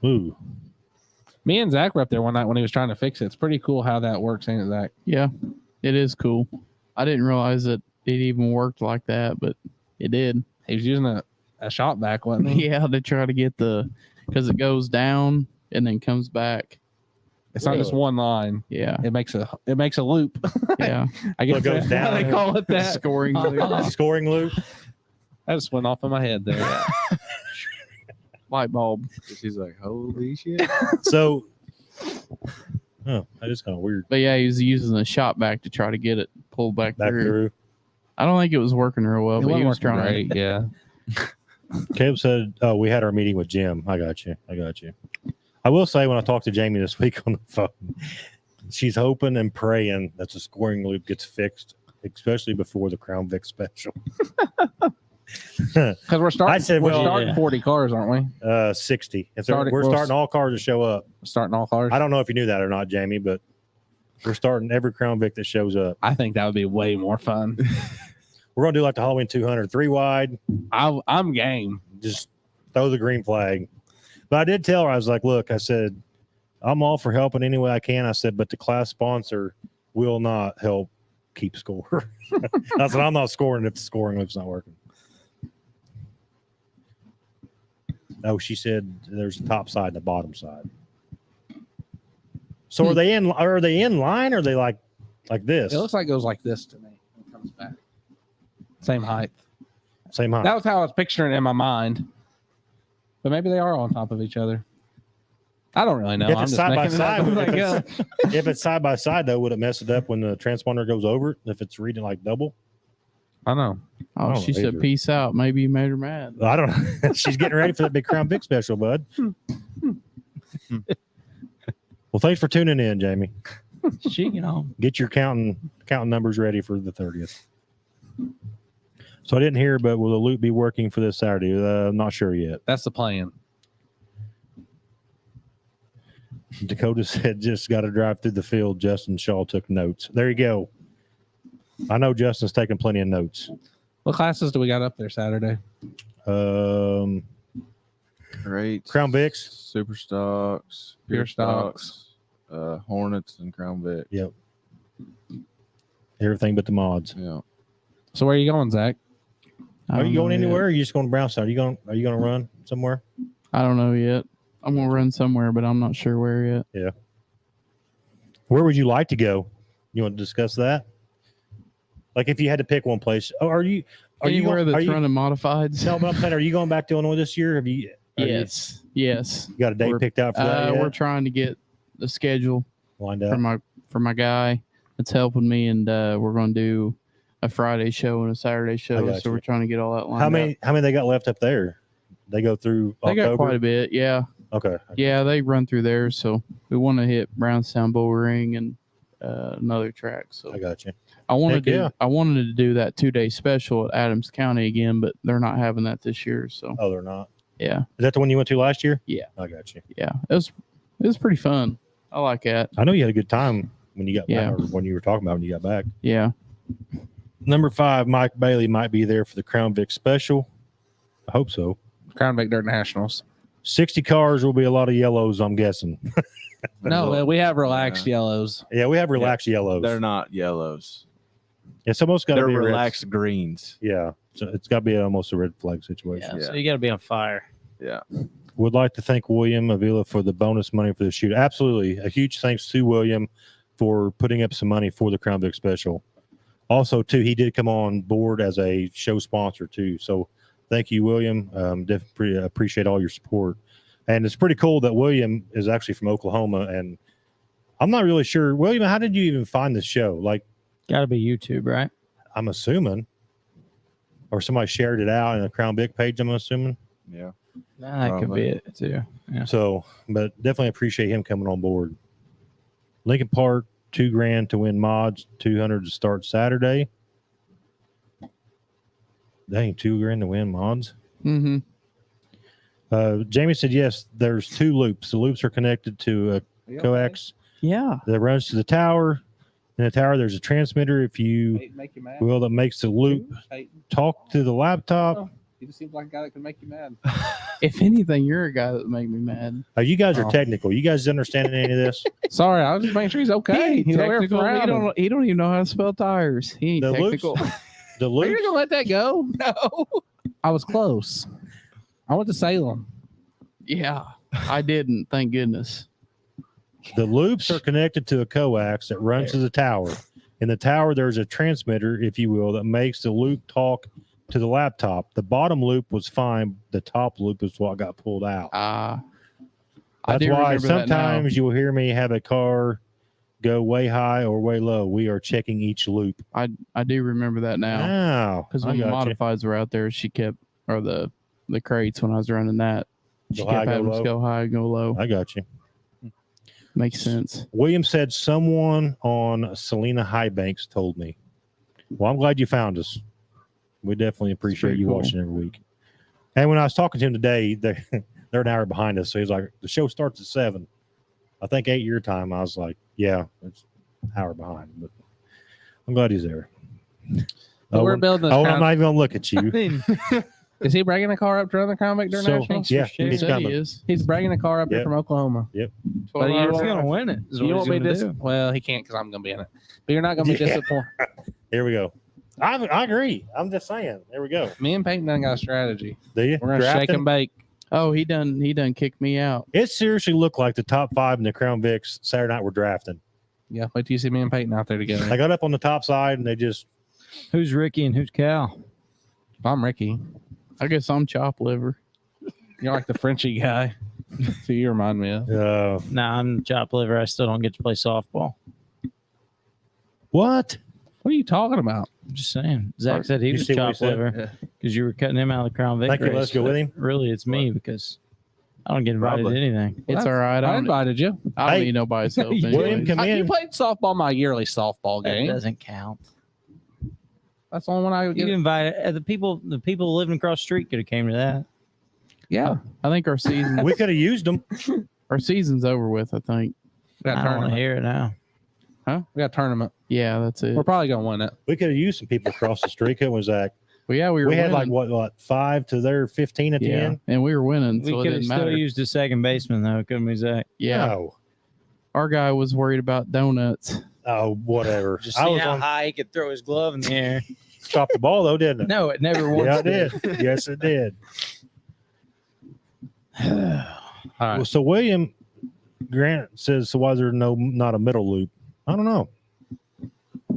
Speaker 1: Ooh.
Speaker 2: Me and Zach were up there one night when he was trying to fix it. It's pretty cool how that works, ain't it, Zach?
Speaker 3: Yeah, it is cool. I didn't realize that it even worked like that, but it did.
Speaker 2: He was using a shot back, wasn't he?
Speaker 3: Yeah, to try to get because it goes down and then comes back.
Speaker 2: It's not just one line.
Speaker 3: Yeah,
Speaker 2: It makes a loop.
Speaker 3: yeah.
Speaker 2: I guess
Speaker 1: it goes
Speaker 2: that's how
Speaker 1: down.
Speaker 2: they call it that.
Speaker 3: Scoring.
Speaker 1: Scoring loop.
Speaker 2: That just went off in my head there.
Speaker 3: Light bulb.
Speaker 4: She's like, holy shit.
Speaker 1: So, that is kind of weird.
Speaker 3: But yeah, he was using the shot back to try to get it pulled back
Speaker 1: Back
Speaker 3: through.
Speaker 1: through.
Speaker 3: I don't think it was working real well,
Speaker 2: It
Speaker 3: but he
Speaker 2: wasn't
Speaker 3: was
Speaker 2: working
Speaker 3: trying.
Speaker 2: great, yeah.
Speaker 1: Caleb said, "Oh, we had our meeting with Jim. I got you. I will say when I talked to Jamie this week on the phone, she's hoping and praying that the scoring loop gets fixed, especially before the Crown Vic special.
Speaker 2: Because we're starting.
Speaker 1: I said,
Speaker 2: we're
Speaker 1: well,
Speaker 2: starting
Speaker 5: yeah.
Speaker 2: 40 cars, aren't we?
Speaker 1: 60.
Speaker 2: Starting-
Speaker 1: We're
Speaker 2: we're-
Speaker 1: starting all cars to show up.
Speaker 2: Starting all cars.
Speaker 1: I don't know if you knew that or not, Jamie, but we're starting every Crown Vic that shows up.
Speaker 2: I think that would be way more fun.
Speaker 1: We're gonna do like the Halloween 200, 3 wide.
Speaker 2: I'm game.
Speaker 1: Just throw the green flag. But I did tell her, I was like, look, I said, I'm all for helping any way I can. I said, but the class sponsor will not help keep score. I said, I'm not scoring if the scoring loop's not working. Oh, she said there's a top side and a bottom side. So are they in line or are they like this?
Speaker 2: It looks like it goes like this to me when it comes back. Same height.
Speaker 1: Same height.
Speaker 2: That was how I was picturing it in my mind. But maybe they are on top of each other. I don't really know.
Speaker 1: If
Speaker 2: I'm
Speaker 1: it's
Speaker 2: just
Speaker 1: side by
Speaker 2: making it up
Speaker 1: side,
Speaker 2: as I
Speaker 1: if
Speaker 2: go.
Speaker 1: if it's side by side though, would it mess it up when the transponder goes over it? If it's reading like double?
Speaker 2: I know.
Speaker 3: Oh,
Speaker 1: don't
Speaker 3: she
Speaker 1: know
Speaker 3: said,
Speaker 1: either.
Speaker 3: "Peace out." Maybe you made her mad.
Speaker 1: I don't know. She's getting ready for that big Crown Vic special, bud. Well, thanks for tuning in, Jamie. Get your counting numbers ready for the 30th. So I didn't hear, but will the loop be working for this Saturday? I'm not sure yet.
Speaker 2: That's the plan.
Speaker 1: Dakota said just got to drive through the field. Justin Shaw took notes. There you go. I know Justin's taking plenty of notes.
Speaker 2: What classes do we got up there Saturday?
Speaker 4: Great.
Speaker 1: Crown Vics.
Speaker 4: Super Stocks.
Speaker 2: Pure Stocks.
Speaker 4: Hornets and Crown Vic.
Speaker 1: Yep. Everything but the mods.
Speaker 4: Yeah.
Speaker 2: So where are you going, Zach?
Speaker 3: I
Speaker 1: Are
Speaker 3: don't
Speaker 1: you going
Speaker 3: know yet.
Speaker 1: anywhere? Or are you just going to Brownstown? Are you going to run somewhere?
Speaker 3: I don't know yet. I'm gonna run somewhere, but I'm not sure where yet.
Speaker 1: Where would you like to go? You want to discuss that? Like if you had to pick one place. Oh, are you
Speaker 3: Anywhere that's
Speaker 1: are you,
Speaker 3: running modifieds.
Speaker 1: No, but I'm saying, are you going back to Illinois this year?
Speaker 3: Yes. Yes.
Speaker 1: You got a date
Speaker 3: We're-
Speaker 1: picked out for that
Speaker 3: We're
Speaker 1: yet?
Speaker 3: trying to get the schedule
Speaker 1: Lined
Speaker 3: for
Speaker 1: up.
Speaker 3: my guy that's helping me, and we're going to do a Friday show and a Saturday show.
Speaker 1: got
Speaker 3: So
Speaker 1: you.
Speaker 3: we're trying to get all that lined
Speaker 1: How
Speaker 3: up.
Speaker 1: many they got left up there? They go through
Speaker 3: They
Speaker 1: October?
Speaker 3: got quite a bit. Yeah.
Speaker 1: Okay.
Speaker 3: Yeah, they run through there. So we want to hit Brownstown Bull Ring and another track. So
Speaker 1: I got you.
Speaker 3: I wanted
Speaker 1: Heck yeah.
Speaker 3: to do that 2-day special at Adams County again, but they're not having that this year. So
Speaker 1: Oh, they're not.
Speaker 3: yeah,
Speaker 1: Is that the one you went to last year?
Speaker 3: Yeah.
Speaker 1: I got you.
Speaker 3: yeah, it was pretty fun. I like that.
Speaker 1: I know you had a good time when you got
Speaker 3: Yeah.
Speaker 1: back, or when you were talking about when you got back.
Speaker 3: Yeah.
Speaker 1: Number 5, Mike Bailey might be there for the Crown Vic Special. I hope so.
Speaker 2: Crown Vic Dirt Nationals.
Speaker 1: 60 cars will be a lot of yellows, I'm guessing.
Speaker 2: No, we have relaxed yellows.
Speaker 1: Yeah, we have relaxed yellows.
Speaker 4: They're not yellows.
Speaker 1: It's almost got to
Speaker 4: They're
Speaker 1: be
Speaker 4: relaxed greens.
Speaker 1: Yeah, so it's got to be almost a red flag situation.
Speaker 5: Yeah, so you got to be on fire.
Speaker 4: Yeah.
Speaker 1: Would like to thank William Avila for the bonus money for the shoot. Absolutely. A huge thanks to William for putting up some money for the Crown Vic Special. Also, too, he did come on board as a show sponsor, too. So thank you, William. Definitely appreciate all your support. And it's pretty cool that William is actually from Oklahoma. And I'm not really sure. William, how did you even find this show? Like,
Speaker 5: Got to be YouTube, right?
Speaker 1: I'm assuming. Or somebody shared it out in a Crown Vic page, I'm assuming.
Speaker 4: Yeah.
Speaker 5: That could
Speaker 4: Probably.
Speaker 5: be it, too. Yeah.
Speaker 1: So, but definitely appreciate him coming on board. Lincoln Park, $2,000 to win mods, 200 to start Saturday. Dang, $2,000 to win mods.
Speaker 3: Mm-hmm.
Speaker 1: Jamie said yes. There's 2 loops. The loops are connected to a coax
Speaker 3: Yeah.
Speaker 1: that runs to the tower. In the tower, there's a transmitter. If you
Speaker 2: Make you mad.
Speaker 1: will, that makes the loop talk to the laptop.
Speaker 2: He just seems like a guy that can make you mad.
Speaker 3: If anything, you're a guy that make me mad.
Speaker 1: You guys are
Speaker 2: Oh.
Speaker 1: technical. You guys understanding any of this?
Speaker 2: Sorry, I was just making sure he's okay. He's over here
Speaker 3: Technical,
Speaker 2: frowning.
Speaker 3: he don't even know how to spell tires. He ain't
Speaker 1: The loops?
Speaker 3: technical.
Speaker 1: The
Speaker 2: Are you
Speaker 1: loops.
Speaker 2: gonna let that go?
Speaker 3: No.
Speaker 2: I was close. I went to Salem.
Speaker 3: Yeah, I didn't. Thank goodness.
Speaker 1: The loops are connected to a coax that runs to the tower. In the tower, there's a transmitter, if you will, that makes the loop talk to the laptop. The bottom loop was fine. The top loop is what got pulled out.
Speaker 3: I
Speaker 1: That's
Speaker 3: do
Speaker 1: why
Speaker 3: remember that now.
Speaker 1: sometimes you will hear me have a car go way high or way low. We are checking each loop.
Speaker 3: I do remember that now
Speaker 1: Wow.
Speaker 3: because
Speaker 1: I
Speaker 3: when the
Speaker 1: got you.
Speaker 3: modifieds were out there, she kept or the crates when I was running that. She
Speaker 1: Go high,
Speaker 3: kept
Speaker 1: go
Speaker 3: having us
Speaker 1: low.
Speaker 3: go high, go low.
Speaker 1: I got you.
Speaker 3: Makes sense.
Speaker 1: William said someone on Selena Highbanks told me. Well, I'm glad you found us. We definitely appreciate
Speaker 3: pretty
Speaker 1: you
Speaker 3: cool.
Speaker 1: watching every week. And when I was talking to him today, they're an hour behind us. So he's like, the show starts at 7. I think 8 your time. I was like, yeah, it's an hour behind. But I'm glad he's there.
Speaker 2: But we're building this
Speaker 1: I'm
Speaker 2: Crown.
Speaker 1: not even going to look at you.
Speaker 2: Is he bringing a car up to run the Crown Vic Dirt
Speaker 1: So-
Speaker 2: Nationals?
Speaker 1: Yeah,
Speaker 3: He
Speaker 1: he's
Speaker 3: said
Speaker 1: coming.
Speaker 3: he is.
Speaker 2: He's bringing a car up here
Speaker 1: Yep.
Speaker 2: from Oklahoma. But you
Speaker 5: He's
Speaker 2: don't-
Speaker 5: going to win it. is what
Speaker 2: You
Speaker 5: he's
Speaker 2: won't be
Speaker 5: gonna do.
Speaker 2: well, he can't because I'm going to be in it. But you're not going to be
Speaker 1: Yeah.
Speaker 2: disappointed.
Speaker 1: Here we go. I agree. I'm just saying. There we go.
Speaker 2: Me and Peyton done got a strategy.
Speaker 1: Do you?
Speaker 2: We're going to shake
Speaker 1: Drafting?
Speaker 2: and bake.
Speaker 3: Oh, he done kicked me out.
Speaker 1: It seriously looked like the top 5 in the Crown Vics Saturday night were drafting.
Speaker 2: Yeah, wait till you see me and Peyton out there together.
Speaker 1: I got up on the top side and they just
Speaker 5: Who's Ricky and who's Cal?
Speaker 2: If I'm Ricky,
Speaker 3: I guess I'm chop liver.
Speaker 2: you're like the Frenchy guy. So you remind me of.
Speaker 5: Nah, I'm chop liver. I still don't get to play softball.
Speaker 1: What?
Speaker 2: What are you talking about?
Speaker 5: I'm just saying. Zach said he
Speaker 1: You
Speaker 5: was
Speaker 1: see what he
Speaker 5: chop
Speaker 1: said?
Speaker 5: liver because you were cutting him out of the Crown Vic
Speaker 1: Thank you.
Speaker 5: race,
Speaker 1: Let's go
Speaker 5: but
Speaker 1: with him.
Speaker 5: Really, it's me because I don't get invited
Speaker 4: Probably.
Speaker 5: to anything.
Speaker 3: It's
Speaker 2: That's-
Speaker 3: all right.
Speaker 2: I
Speaker 3: I don't
Speaker 2: invited you.
Speaker 1: Hey.
Speaker 3: need nobody's help.
Speaker 5: You
Speaker 1: William,
Speaker 3: anyways.
Speaker 1: come
Speaker 2: You
Speaker 1: in.
Speaker 2: played softball my yearly softball
Speaker 5: That
Speaker 2: game.
Speaker 5: doesn't count.
Speaker 2: That's the only one I would
Speaker 5: You
Speaker 2: get.
Speaker 5: invited the people living across the street could have came to that.
Speaker 2: Yeah.
Speaker 3: I think our season
Speaker 1: We could have used them.
Speaker 3: our season's over with. I think.
Speaker 2: We got
Speaker 5: I
Speaker 2: a
Speaker 5: don't want to
Speaker 2: tournament.
Speaker 5: hear it now.
Speaker 2: We got a tournament.
Speaker 3: Yeah, that's it.
Speaker 2: We're probably going to win it.
Speaker 1: We could have used some people across the street. Couldn't we, Zach?
Speaker 3: Well, yeah, we were.
Speaker 1: We had like
Speaker 3: winning.
Speaker 1: what 5 to their 15 at the
Speaker 3: Yeah,
Speaker 1: end.
Speaker 3: and we were winning,
Speaker 5: We
Speaker 3: so it
Speaker 5: could have
Speaker 3: didn't
Speaker 5: still
Speaker 3: matter.
Speaker 5: used a second baseman though, couldn't we, Zach?
Speaker 3: Yeah,
Speaker 1: No.
Speaker 3: our guy was worried about donuts.
Speaker 1: Oh, whatever.
Speaker 5: Just
Speaker 1: I
Speaker 5: see
Speaker 1: was
Speaker 5: how
Speaker 1: on.
Speaker 5: high he could throw his glove in the air.
Speaker 1: Stopped the ball though, didn't it?
Speaker 5: No, it never once
Speaker 1: Yeah, it did. Yes, it did.
Speaker 2: All right.
Speaker 1: Well, so William Grant says, "So why is there not a middle loop?" I don't know.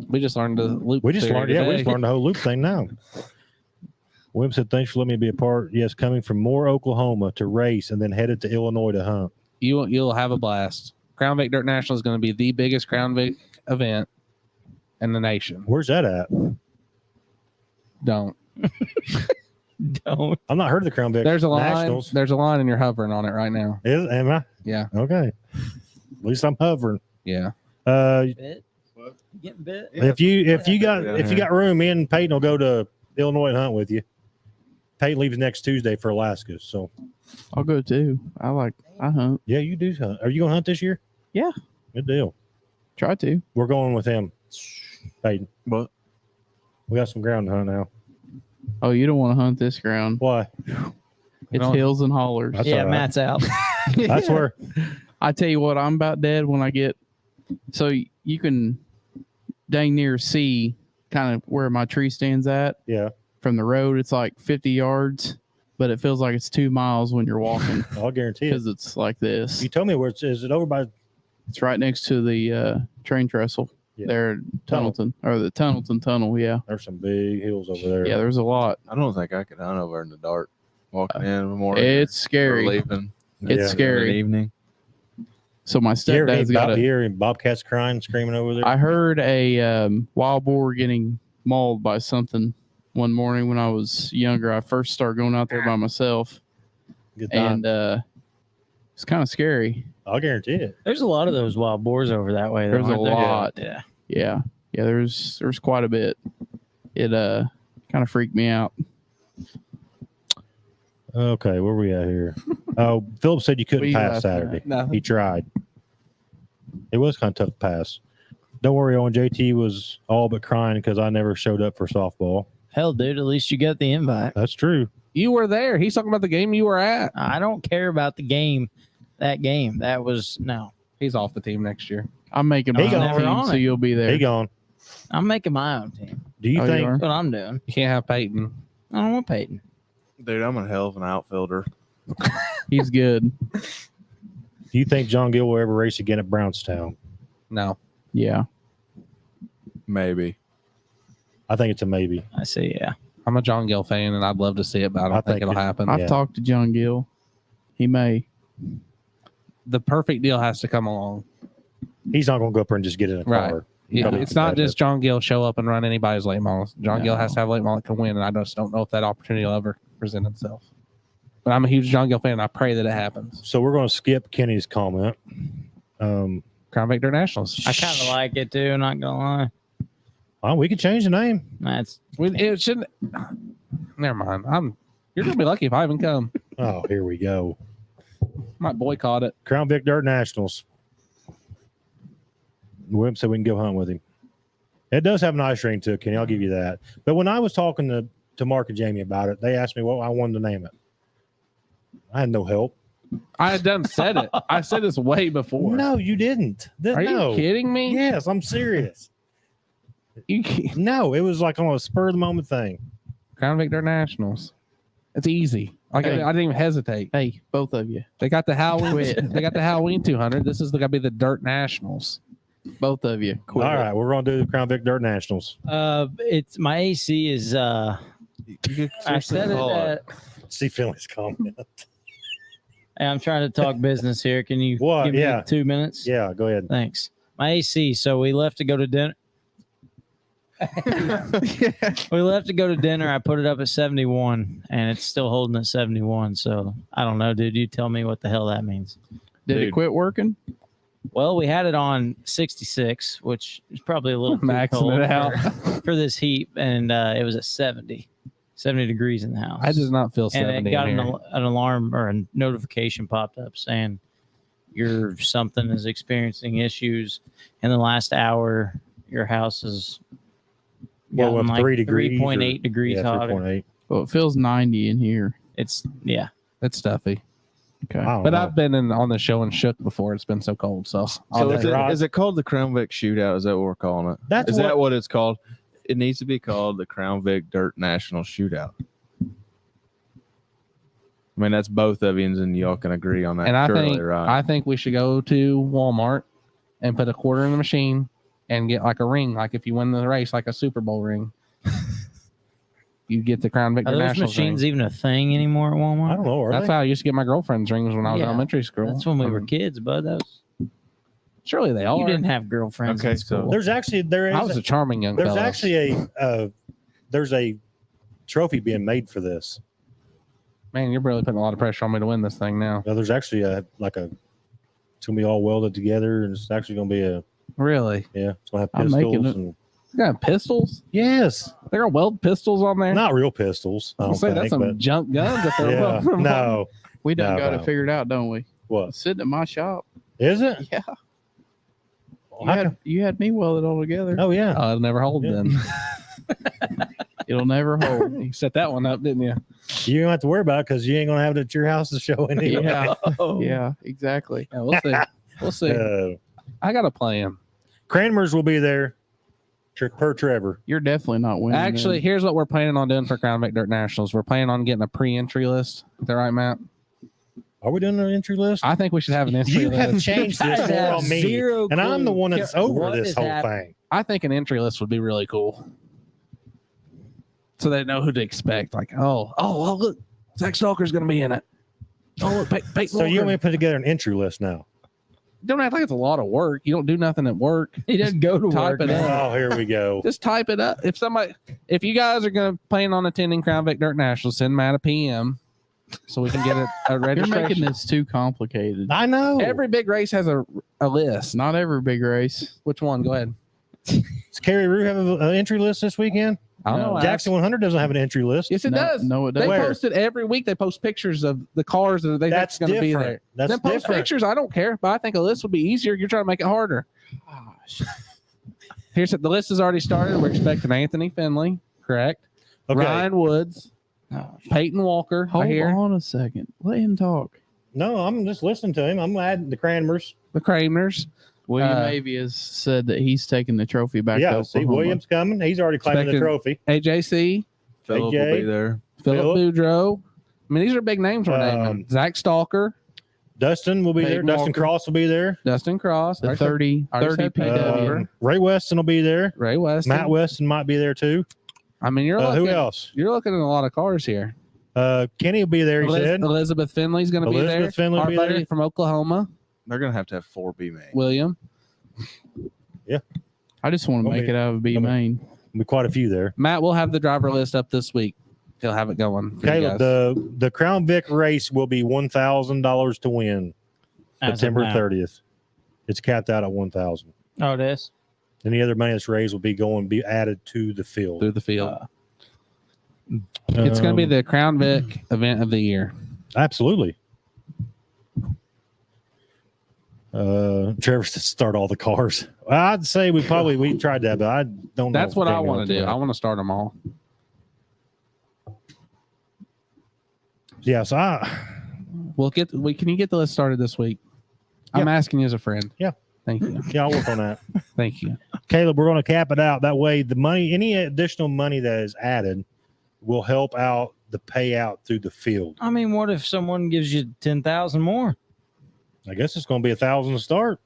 Speaker 2: We just learned the loop.
Speaker 1: We just
Speaker 2: theory
Speaker 1: learned. Yeah, we
Speaker 2: today.
Speaker 1: just learned the whole loop thing now. William said, "Thanks for letting me be a part." Yes, coming from Moore, Oklahoma to race and then headed to Illinois to hunt.
Speaker 2: You'll have a blast. Crown Vic Dirt National is going to be the biggest Crown Vic event in the nation.
Speaker 1: Where's that at?
Speaker 2: Don't.
Speaker 5: Don't.
Speaker 1: I've not heard of the Crown Vic
Speaker 2: There's a line.
Speaker 1: Nationals.
Speaker 2: There's a line, and you're hovering on it right now.
Speaker 1: Am I?
Speaker 2: Yeah.
Speaker 1: Okay. At least I'm hovering.
Speaker 2: Yeah.
Speaker 5: Bit? Getting bit?
Speaker 1: If you got
Speaker 4: Yeah.
Speaker 1: room, me and Peyton will go to Illinois and hunt with you. Peyton leaves next Tuesday for Alaska, so
Speaker 3: I'll go too. I hunt.
Speaker 1: yeah, you do hunt. Are you gonna hunt this year?
Speaker 3: Yeah.
Speaker 1: Good deal.
Speaker 3: Try to.
Speaker 1: We're going with him. Peyton,
Speaker 4: What?
Speaker 1: we got some ground to hunt now.
Speaker 3: Oh, you don't want to hunt this ground.
Speaker 1: Why?
Speaker 3: It's
Speaker 2: No.
Speaker 3: hills and hollers.
Speaker 1: That's
Speaker 5: yeah,
Speaker 1: all right.
Speaker 5: Matt's out.
Speaker 1: That's where
Speaker 3: I tell you what, I'm about dead when I get. So you can dang near see kind of where my tree stands at
Speaker 1: yeah.
Speaker 3: from the road. It's like 50 yards, but it feels like it's 2 miles when you're walking
Speaker 1: I'll guarantee it.
Speaker 3: because it's like this.
Speaker 1: You told me where is it over by
Speaker 3: It's right next to the train trestle
Speaker 1: Yeah.
Speaker 3: there at
Speaker 1: Tunnel.
Speaker 3: Tunnelton, or the Tunnelton Tunnel. Yeah.
Speaker 1: there's some big hills over there.
Speaker 3: Yeah, there's a lot.
Speaker 4: I don't think I could hunt over in the dark. Walking in in the morning.
Speaker 3: It's
Speaker 4: or
Speaker 3: scary.
Speaker 4: leaving
Speaker 3: It's
Speaker 1: Yeah.
Speaker 4: in the
Speaker 3: scary.
Speaker 4: evening.
Speaker 3: So my
Speaker 1: You ever
Speaker 3: stepdad's got
Speaker 1: hear
Speaker 3: a.
Speaker 1: any bobcats crying, screaming over there?
Speaker 3: I heard a wild boar getting mauled by something one morning when I was younger. I first started going out there by myself,
Speaker 1: Good time.
Speaker 3: and it's kind of scary.
Speaker 1: I'll guarantee it.
Speaker 5: There's a lot of those wild boars over that way.
Speaker 3: There's a
Speaker 5: aren't there?
Speaker 3: lot.
Speaker 5: Yeah.
Speaker 3: Yeah, there's quite a bit. It kind of freaked me out.
Speaker 1: Okay, where we at here? Oh, Philip said you couldn't
Speaker 3: What you
Speaker 1: pass
Speaker 3: laughing
Speaker 1: Saturday.
Speaker 3: at?
Speaker 2: Nothing.
Speaker 1: He tried. It was kind of tough to pass. Don't worry, Owen. JT was all but crying because I never showed up for softball.
Speaker 5: Hell, dude, at least you got the invite.
Speaker 1: That's true.
Speaker 2: You were there. He's talking about the game you were at.
Speaker 5: I don't care about the game. That game. That was no.
Speaker 2: He's off the team next year.
Speaker 3: I'm making
Speaker 1: He
Speaker 3: my
Speaker 1: gone.
Speaker 3: own
Speaker 5: Never
Speaker 3: team,
Speaker 5: on
Speaker 3: so
Speaker 5: it.
Speaker 3: you'll be there.
Speaker 1: He gone.
Speaker 5: I'm making my own team.
Speaker 1: Do you
Speaker 3: Oh, you
Speaker 1: think?
Speaker 3: are?
Speaker 5: That's what I'm doing.
Speaker 2: You can't have Peyton.
Speaker 5: I don't want Peyton.
Speaker 4: Dude, I'm a hell of an outfielder.
Speaker 3: He's good.
Speaker 1: Do you think John Gill will ever race again at Brownstown?
Speaker 2: No.
Speaker 3: Yeah.
Speaker 4: Maybe.
Speaker 1: I think it's a maybe.
Speaker 5: I say yeah.
Speaker 2: I'm a John Gill fan, and I'd love to see it, but I
Speaker 1: I
Speaker 2: don't think
Speaker 1: think
Speaker 2: it'll
Speaker 1: it-
Speaker 2: happen.
Speaker 3: I've
Speaker 1: Yeah.
Speaker 3: talked to John Gill. He may.
Speaker 2: The perfect deal has to come along.
Speaker 1: He's not going to go up there and just get in a
Speaker 2: Right.
Speaker 1: car.
Speaker 2: Yeah,
Speaker 1: Come
Speaker 2: it's not
Speaker 1: competitive.
Speaker 2: just John Gill show up and run anybody's late models. John Gill has
Speaker 3: No.
Speaker 2: to have a late model that can win, and I just don't know if that opportunity will ever present itself. But I'm a huge John Gill fan, and I pray that it happens.
Speaker 1: So we're going to skip Kenny's comment.
Speaker 2: Crown Vic Dirt Nationals.
Speaker 5: I kind of like it too. Not gonna lie.
Speaker 1: We could change the name.
Speaker 5: That's
Speaker 2: It shouldn't. Never mind. You're gonna be lucky if I even come.
Speaker 1: Oh, here we go.
Speaker 2: Might boycott it.
Speaker 1: Crown Vic Dirt Nationals. Wimp said we can go hunt with him. It does have an ice ring to it, Kenny. I'll give you that. But when I was talking to Mark and Jamie about it, they asked me what I wanted to name it. I had no help.
Speaker 2: I had done said it. I said this way before.
Speaker 1: No, you didn't.
Speaker 2: Are
Speaker 1: No.
Speaker 2: you kidding me?
Speaker 1: Yes, I'm serious.
Speaker 2: You can't.
Speaker 1: No, it was like on a spur of the moment thing.
Speaker 2: Crown Vic Dirt Nationals. It's easy.
Speaker 3: Hey.
Speaker 2: I didn't even hesitate.
Speaker 3: Hey, both of you.
Speaker 2: They got the Halloween.
Speaker 3: Quit.
Speaker 2: They got the Halloween 200. This is gonna be the Dirt Nationals.
Speaker 3: Both of you. Quit.
Speaker 1: All right, we're going to do the Crown Vic Dirt Nationals.
Speaker 5: it's my AC is I said it at,
Speaker 1: See Finley's comment.
Speaker 5: hey, I'm trying to talk business here. Can you
Speaker 1: What?
Speaker 5: give me
Speaker 1: Yeah.
Speaker 5: 2 minutes?
Speaker 1: Yeah, go ahead.
Speaker 5: Thanks. My AC. So we left to go to dinner. We left to go to dinner. I put it up at 71, and it's still holding at 71. So I don't know, dude. You tell me what the hell that means.
Speaker 3: Did it
Speaker 4: Dude.
Speaker 3: quit working?
Speaker 5: Well, we had it on 66, which is probably a little too
Speaker 2: Maxing
Speaker 5: cold
Speaker 2: it out.
Speaker 5: for this heat, and it was at 70 degrees in the house.
Speaker 2: I does not feel
Speaker 5: and
Speaker 2: 70
Speaker 5: it got
Speaker 2: in
Speaker 5: an,
Speaker 2: here.
Speaker 5: an alarm or a notification popped up saying something is experiencing issues in the last hour. Your house is
Speaker 1: Well,
Speaker 5: gotten
Speaker 1: with 3 degrees.
Speaker 5: 3.8 degrees
Speaker 1: Yeah,
Speaker 5: hotter.
Speaker 1: 3.8.
Speaker 3: Well, it feels 90 in here.
Speaker 5: It's yeah.
Speaker 2: It's stuffy.
Speaker 3: Okay.
Speaker 1: I don't
Speaker 2: But
Speaker 1: know.
Speaker 2: I've been on the show and shook before. It's been so cold. So
Speaker 4: So
Speaker 2: I'll
Speaker 4: is
Speaker 2: take it.
Speaker 4: it called the Crown Vic Shootout? Is that what we're calling it?
Speaker 1: That's
Speaker 4: Is
Speaker 1: what,
Speaker 4: that what it's called? It needs to be called the Crown Vic Dirt National Shootout. I mean, that's both of you, and y'all can agree on that.
Speaker 2: And I
Speaker 4: surely,
Speaker 2: think
Speaker 4: right?
Speaker 2: I think we should go to Walmart and put a quarter in the machine and get like a ring, like if you win the race, like a Super Bowl ring. You get the Crown Vic
Speaker 5: Are
Speaker 2: Dirt
Speaker 5: those
Speaker 2: Nationals
Speaker 5: machines
Speaker 2: ring.
Speaker 5: even a thing anymore at Walmart?
Speaker 1: I don't know. Are
Speaker 2: That's
Speaker 1: they?
Speaker 2: how I used to get my girlfriend's rings when I was in
Speaker 5: Yeah.
Speaker 2: elementary school.
Speaker 5: That's when we were kids, bud. That was,
Speaker 2: Surely they are.
Speaker 5: you didn't have girlfriends
Speaker 4: Okay,
Speaker 5: in
Speaker 4: so-
Speaker 5: school.
Speaker 1: There's actually
Speaker 2: I was a charming young
Speaker 1: there's
Speaker 2: fellow.
Speaker 1: actually there's a trophy being made for this.
Speaker 2: Man, you're really putting a lot of pressure on me to win this thing now.
Speaker 1: There's actually it's gonna be all welded together, and it's actually gonna be
Speaker 2: Really?
Speaker 1: it's gonna have
Speaker 3: I'm making
Speaker 1: pistols
Speaker 3: it.
Speaker 1: and
Speaker 2: You got pistols?
Speaker 1: yes,
Speaker 2: They're gonna weld pistols on there?
Speaker 1: not real pistols. I
Speaker 2: I'll
Speaker 1: don't
Speaker 2: say
Speaker 1: think,
Speaker 2: that's some
Speaker 1: but
Speaker 2: junk guns if they're
Speaker 1: yeah,
Speaker 2: welding them on.
Speaker 1: no,
Speaker 3: We done
Speaker 1: No,
Speaker 3: got
Speaker 1: no.
Speaker 3: it figured out, don't we?
Speaker 1: what
Speaker 3: It's sitting at my shop.
Speaker 1: is it?
Speaker 3: Yeah. You had me weld it all together.
Speaker 1: Oh yeah.
Speaker 2: It'll never hold
Speaker 1: Yeah.
Speaker 2: then.
Speaker 3: It'll never hold.
Speaker 2: You set that one up, didn't you?
Speaker 1: You don't have to worry about it because you ain't gonna have it at your house to show anyway.
Speaker 3: Yeah,
Speaker 5: Oh.
Speaker 3: yeah, exactly.
Speaker 2: Yeah, we'll see. We'll see. I got a plan.
Speaker 1: Cranmers will be there per Trevor.
Speaker 3: You're definitely not winning.
Speaker 2: Actually, here's what we're planning on doing for Crown Vic Dirt Nationals. We're planning on getting a pre-entry list. Is that right, Matt?
Speaker 1: Are we doing an entry list?
Speaker 2: I think we should have an entry
Speaker 1: You have
Speaker 2: list.
Speaker 1: changed this
Speaker 5: guys
Speaker 1: more
Speaker 5: have
Speaker 1: on me,
Speaker 5: zero
Speaker 1: and I'm the
Speaker 5: clue
Speaker 1: one that's over
Speaker 5: what
Speaker 1: this
Speaker 5: is
Speaker 1: whole
Speaker 5: happening.
Speaker 1: thing.
Speaker 2: I think an entry list would be really cool. So they know who to expect. Like, oh, look, Zach Stalker's going to be in it. Oh, look, Peyton
Speaker 1: So you want me
Speaker 2: Walker.
Speaker 1: to put together an entry list now?
Speaker 2: Don't act like it's a lot of work. You don't do nothing at work.
Speaker 5: He doesn't go to
Speaker 2: Type
Speaker 5: work.
Speaker 2: it
Speaker 5: man.
Speaker 2: up.
Speaker 1: Oh, here we go.
Speaker 2: Just type it up. If you guys are going to plan on attending Crown Vic Dirt National, send Matt a PM so we can get a
Speaker 3: you're
Speaker 2: registration.
Speaker 3: making this too complicated.
Speaker 1: I know.
Speaker 2: Every big race has a list.
Speaker 3: Not every big race.
Speaker 2: Which one? Go ahead.
Speaker 1: Does Carey Ruwe have an entry list this weekend?
Speaker 2: I don't
Speaker 3: No.
Speaker 2: know.
Speaker 1: Jackson 100 doesn't have an entry list.
Speaker 2: Yes, it does.
Speaker 3: No, it
Speaker 2: They
Speaker 3: doesn't.
Speaker 1: Where?
Speaker 2: post it every week. They post pictures of the cars that they
Speaker 1: That's
Speaker 2: think going to be
Speaker 1: different.
Speaker 2: there.
Speaker 1: That's
Speaker 2: Then post
Speaker 1: different.
Speaker 2: pictures. I don't care, but I think a list would be easier. You're trying to make it harder.
Speaker 3: Gosh.
Speaker 2: Here's the list has already started. We're expecting Anthony Finley, correct?
Speaker 1: Okay.
Speaker 2: Ryan Woods,
Speaker 3: Gosh.
Speaker 2: Peyton Walker.
Speaker 3: Hold
Speaker 2: I hear
Speaker 3: on a second. Let him talk.
Speaker 1: No, I'm just listening to him. I'm adding the Cranmers.
Speaker 2: the Kramers.
Speaker 3: William Avey has said that he's taking the trophy back to
Speaker 1: Yeah, see,
Speaker 3: Oklahoma.
Speaker 1: Williams coming. He's already claiming the
Speaker 2: Expected-
Speaker 1: trophy.
Speaker 2: AJC,
Speaker 4: Philip will
Speaker 1: AJ.
Speaker 4: be there.
Speaker 2: Philip
Speaker 1: Phillip.
Speaker 2: Boudreaux. I mean, these are big names we're naming. Zach Stalker,
Speaker 1: Dustin will be there.
Speaker 3: Peyton
Speaker 1: Dustin
Speaker 3: Walker.
Speaker 1: Cross will be there.
Speaker 2: Dustin Cross,
Speaker 3: The
Speaker 2: already said-
Speaker 3: 30
Speaker 2: already said
Speaker 3: PW.
Speaker 2: Walker.
Speaker 1: Ray Weston will be there.
Speaker 2: Ray Weston.
Speaker 1: Matt Weston might be there too.
Speaker 2: I mean, you're looking,
Speaker 1: Who else?
Speaker 2: You're looking at a lot of cars here.
Speaker 1: Kenny will be there. He said.
Speaker 2: Elizabeth Finley's going to be there.
Speaker 1: Elizabeth Finley will
Speaker 2: Our
Speaker 1: be
Speaker 2: buddy
Speaker 1: there.
Speaker 2: from Oklahoma,
Speaker 4: They're gonna have 4 B main.
Speaker 2: William.
Speaker 3: I just want to
Speaker 1: Come
Speaker 3: make
Speaker 1: here.
Speaker 3: it out of B
Speaker 1: Come here.
Speaker 3: main.
Speaker 1: Be quite a few there.
Speaker 2: Matt will have the driver list up this week. He'll have it going. For you
Speaker 1: Caleb,
Speaker 2: guys.
Speaker 1: the Crown Vic race will be $1,000 to win.
Speaker 5: As of
Speaker 1: September
Speaker 5: now.
Speaker 1: 30th. It's capped out at 1,000.
Speaker 5: Oh, it is.
Speaker 1: Any other money that's raised will be added to the field.
Speaker 2: through the field. It's going to be the Crown Vic event of the year.
Speaker 1: Absolutely. Trevor said start all the cars. I'd say we tried that, but I don't know.
Speaker 2: That's
Speaker 1: if
Speaker 2: what
Speaker 1: we
Speaker 2: I
Speaker 1: came
Speaker 2: want
Speaker 1: up
Speaker 2: to do.
Speaker 1: with
Speaker 2: I
Speaker 1: that.
Speaker 2: want to start them all.
Speaker 1: Yeah, so
Speaker 2: Can you get the list started this week? I'm asking you as a friend.
Speaker 1: Yeah.
Speaker 2: Thank you.
Speaker 1: I'll work on that.
Speaker 2: Thank you.
Speaker 1: Caleb, we're going to cap it out. That way, the money, any additional money that is added will help out the payout through the field.
Speaker 5: I mean, what if someone gives you 10,000 more,
Speaker 1: I guess it's going to be 1,000 to start.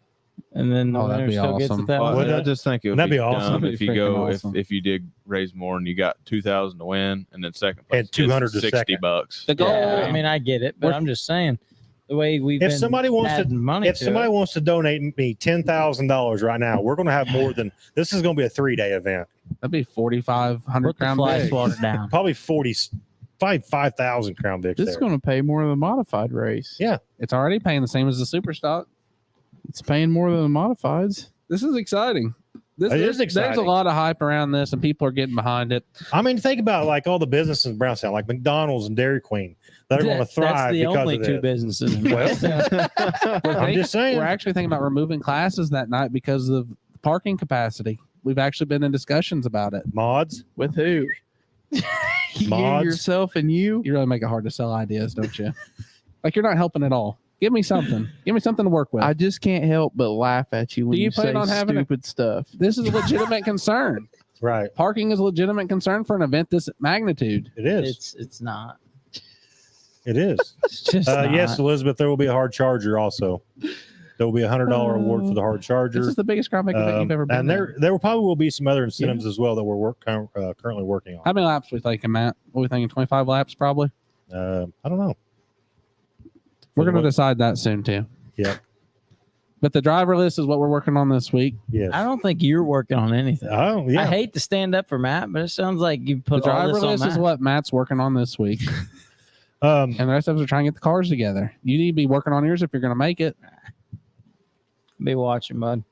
Speaker 5: and then the
Speaker 2: Oh, that'd
Speaker 5: winner
Speaker 2: be
Speaker 5: still
Speaker 2: awesome.
Speaker 5: gets
Speaker 4: Well,
Speaker 5: 1,000?
Speaker 4: I just think it would
Speaker 1: That'd be
Speaker 4: be
Speaker 1: awesome.
Speaker 4: dumb
Speaker 2: That'd
Speaker 4: if
Speaker 2: be
Speaker 4: you go
Speaker 2: freaking awesome.
Speaker 4: if you did raise more and you got 2,000 to win, and then second place
Speaker 1: And 200
Speaker 4: gets
Speaker 1: to
Speaker 4: 60
Speaker 1: second.
Speaker 4: bucks.
Speaker 2: The goal.
Speaker 5: Yeah, I mean, I get it, but
Speaker 2: We're-
Speaker 5: I'm just saying the way we've
Speaker 1: If
Speaker 5: been
Speaker 1: somebody wants to-
Speaker 5: adding money
Speaker 1: If
Speaker 5: to
Speaker 1: somebody
Speaker 5: it,
Speaker 1: wants to donate me $10,000 right now, we're going to have more than this. Is going to be a 3-day event.
Speaker 2: That'd be 4,500
Speaker 5: put the
Speaker 2: Crown
Speaker 5: fly
Speaker 2: Vic.
Speaker 5: swatter down.
Speaker 1: Probably 5,000 Crown Vics
Speaker 3: This is
Speaker 1: there.
Speaker 3: going to pay more than the modified race.
Speaker 1: Yeah.
Speaker 2: It's already paying the same as the super stock.
Speaker 3: It's paying more than the modifieds.
Speaker 2: This is exciting.
Speaker 1: It is
Speaker 2: There's a
Speaker 1: exciting.
Speaker 2: lot of hype around this, and people are getting behind it.
Speaker 1: I mean, think about like all the businesses in Brownstown, like McDonald's and Dairy Queen, that are going to thrive
Speaker 5: That's the
Speaker 1: because
Speaker 5: only
Speaker 1: of
Speaker 5: two
Speaker 1: this.
Speaker 5: businesses. In
Speaker 1: Well,
Speaker 5: Brownstown.
Speaker 1: I'm just saying.
Speaker 2: We're actually thinking about removing classes that night because of parking capacity. We've actually been in discussions about it.
Speaker 1: Mods.
Speaker 3: With who? You,
Speaker 1: Mods.
Speaker 3: yourself, and you.
Speaker 2: You really make it hard to sell ideas, don't you? Like you're not helping at all. Give me something. Give me something to work with.
Speaker 3: I just can't help but laugh at you when
Speaker 2: Do you
Speaker 3: you
Speaker 2: plan
Speaker 3: say
Speaker 2: on having a-
Speaker 3: stupid stuff.
Speaker 2: This is a legitimate concern.
Speaker 1: Right.
Speaker 2: Parking is a legitimate concern for an event this magnitude.
Speaker 1: It is.
Speaker 5: It's not.
Speaker 1: It is.
Speaker 5: It's just not.
Speaker 1: Yes, Elizabeth, there will be a hard charger also. There will be a $100 award for the hard charger.
Speaker 2: This is the biggest Crown Vic event you've ever been.
Speaker 1: and there probably will be some other incentives as well that we're currently working on.
Speaker 2: How many laps are we thinking, Matt? What are we thinking? 25 laps, probably.
Speaker 1: I don't know.
Speaker 2: We're going to
Speaker 1: What-
Speaker 2: decide that soon too.
Speaker 1: Yep.
Speaker 2: But the driver list is what we're working on this week.
Speaker 1: Yes.
Speaker 5: I don't think you're working on anything.
Speaker 1: Oh, yeah.
Speaker 5: I hate to stand up for Matt, but it sounds like you
Speaker 2: The
Speaker 5: put all
Speaker 2: driver
Speaker 5: this on
Speaker 2: list is
Speaker 5: Matt.
Speaker 2: what Matt's working on this week,
Speaker 1: Um,
Speaker 2: and the rest of us are trying to get the cars together. You need to be working on yours if you're going to make it.
Speaker 5: Be watching, bud.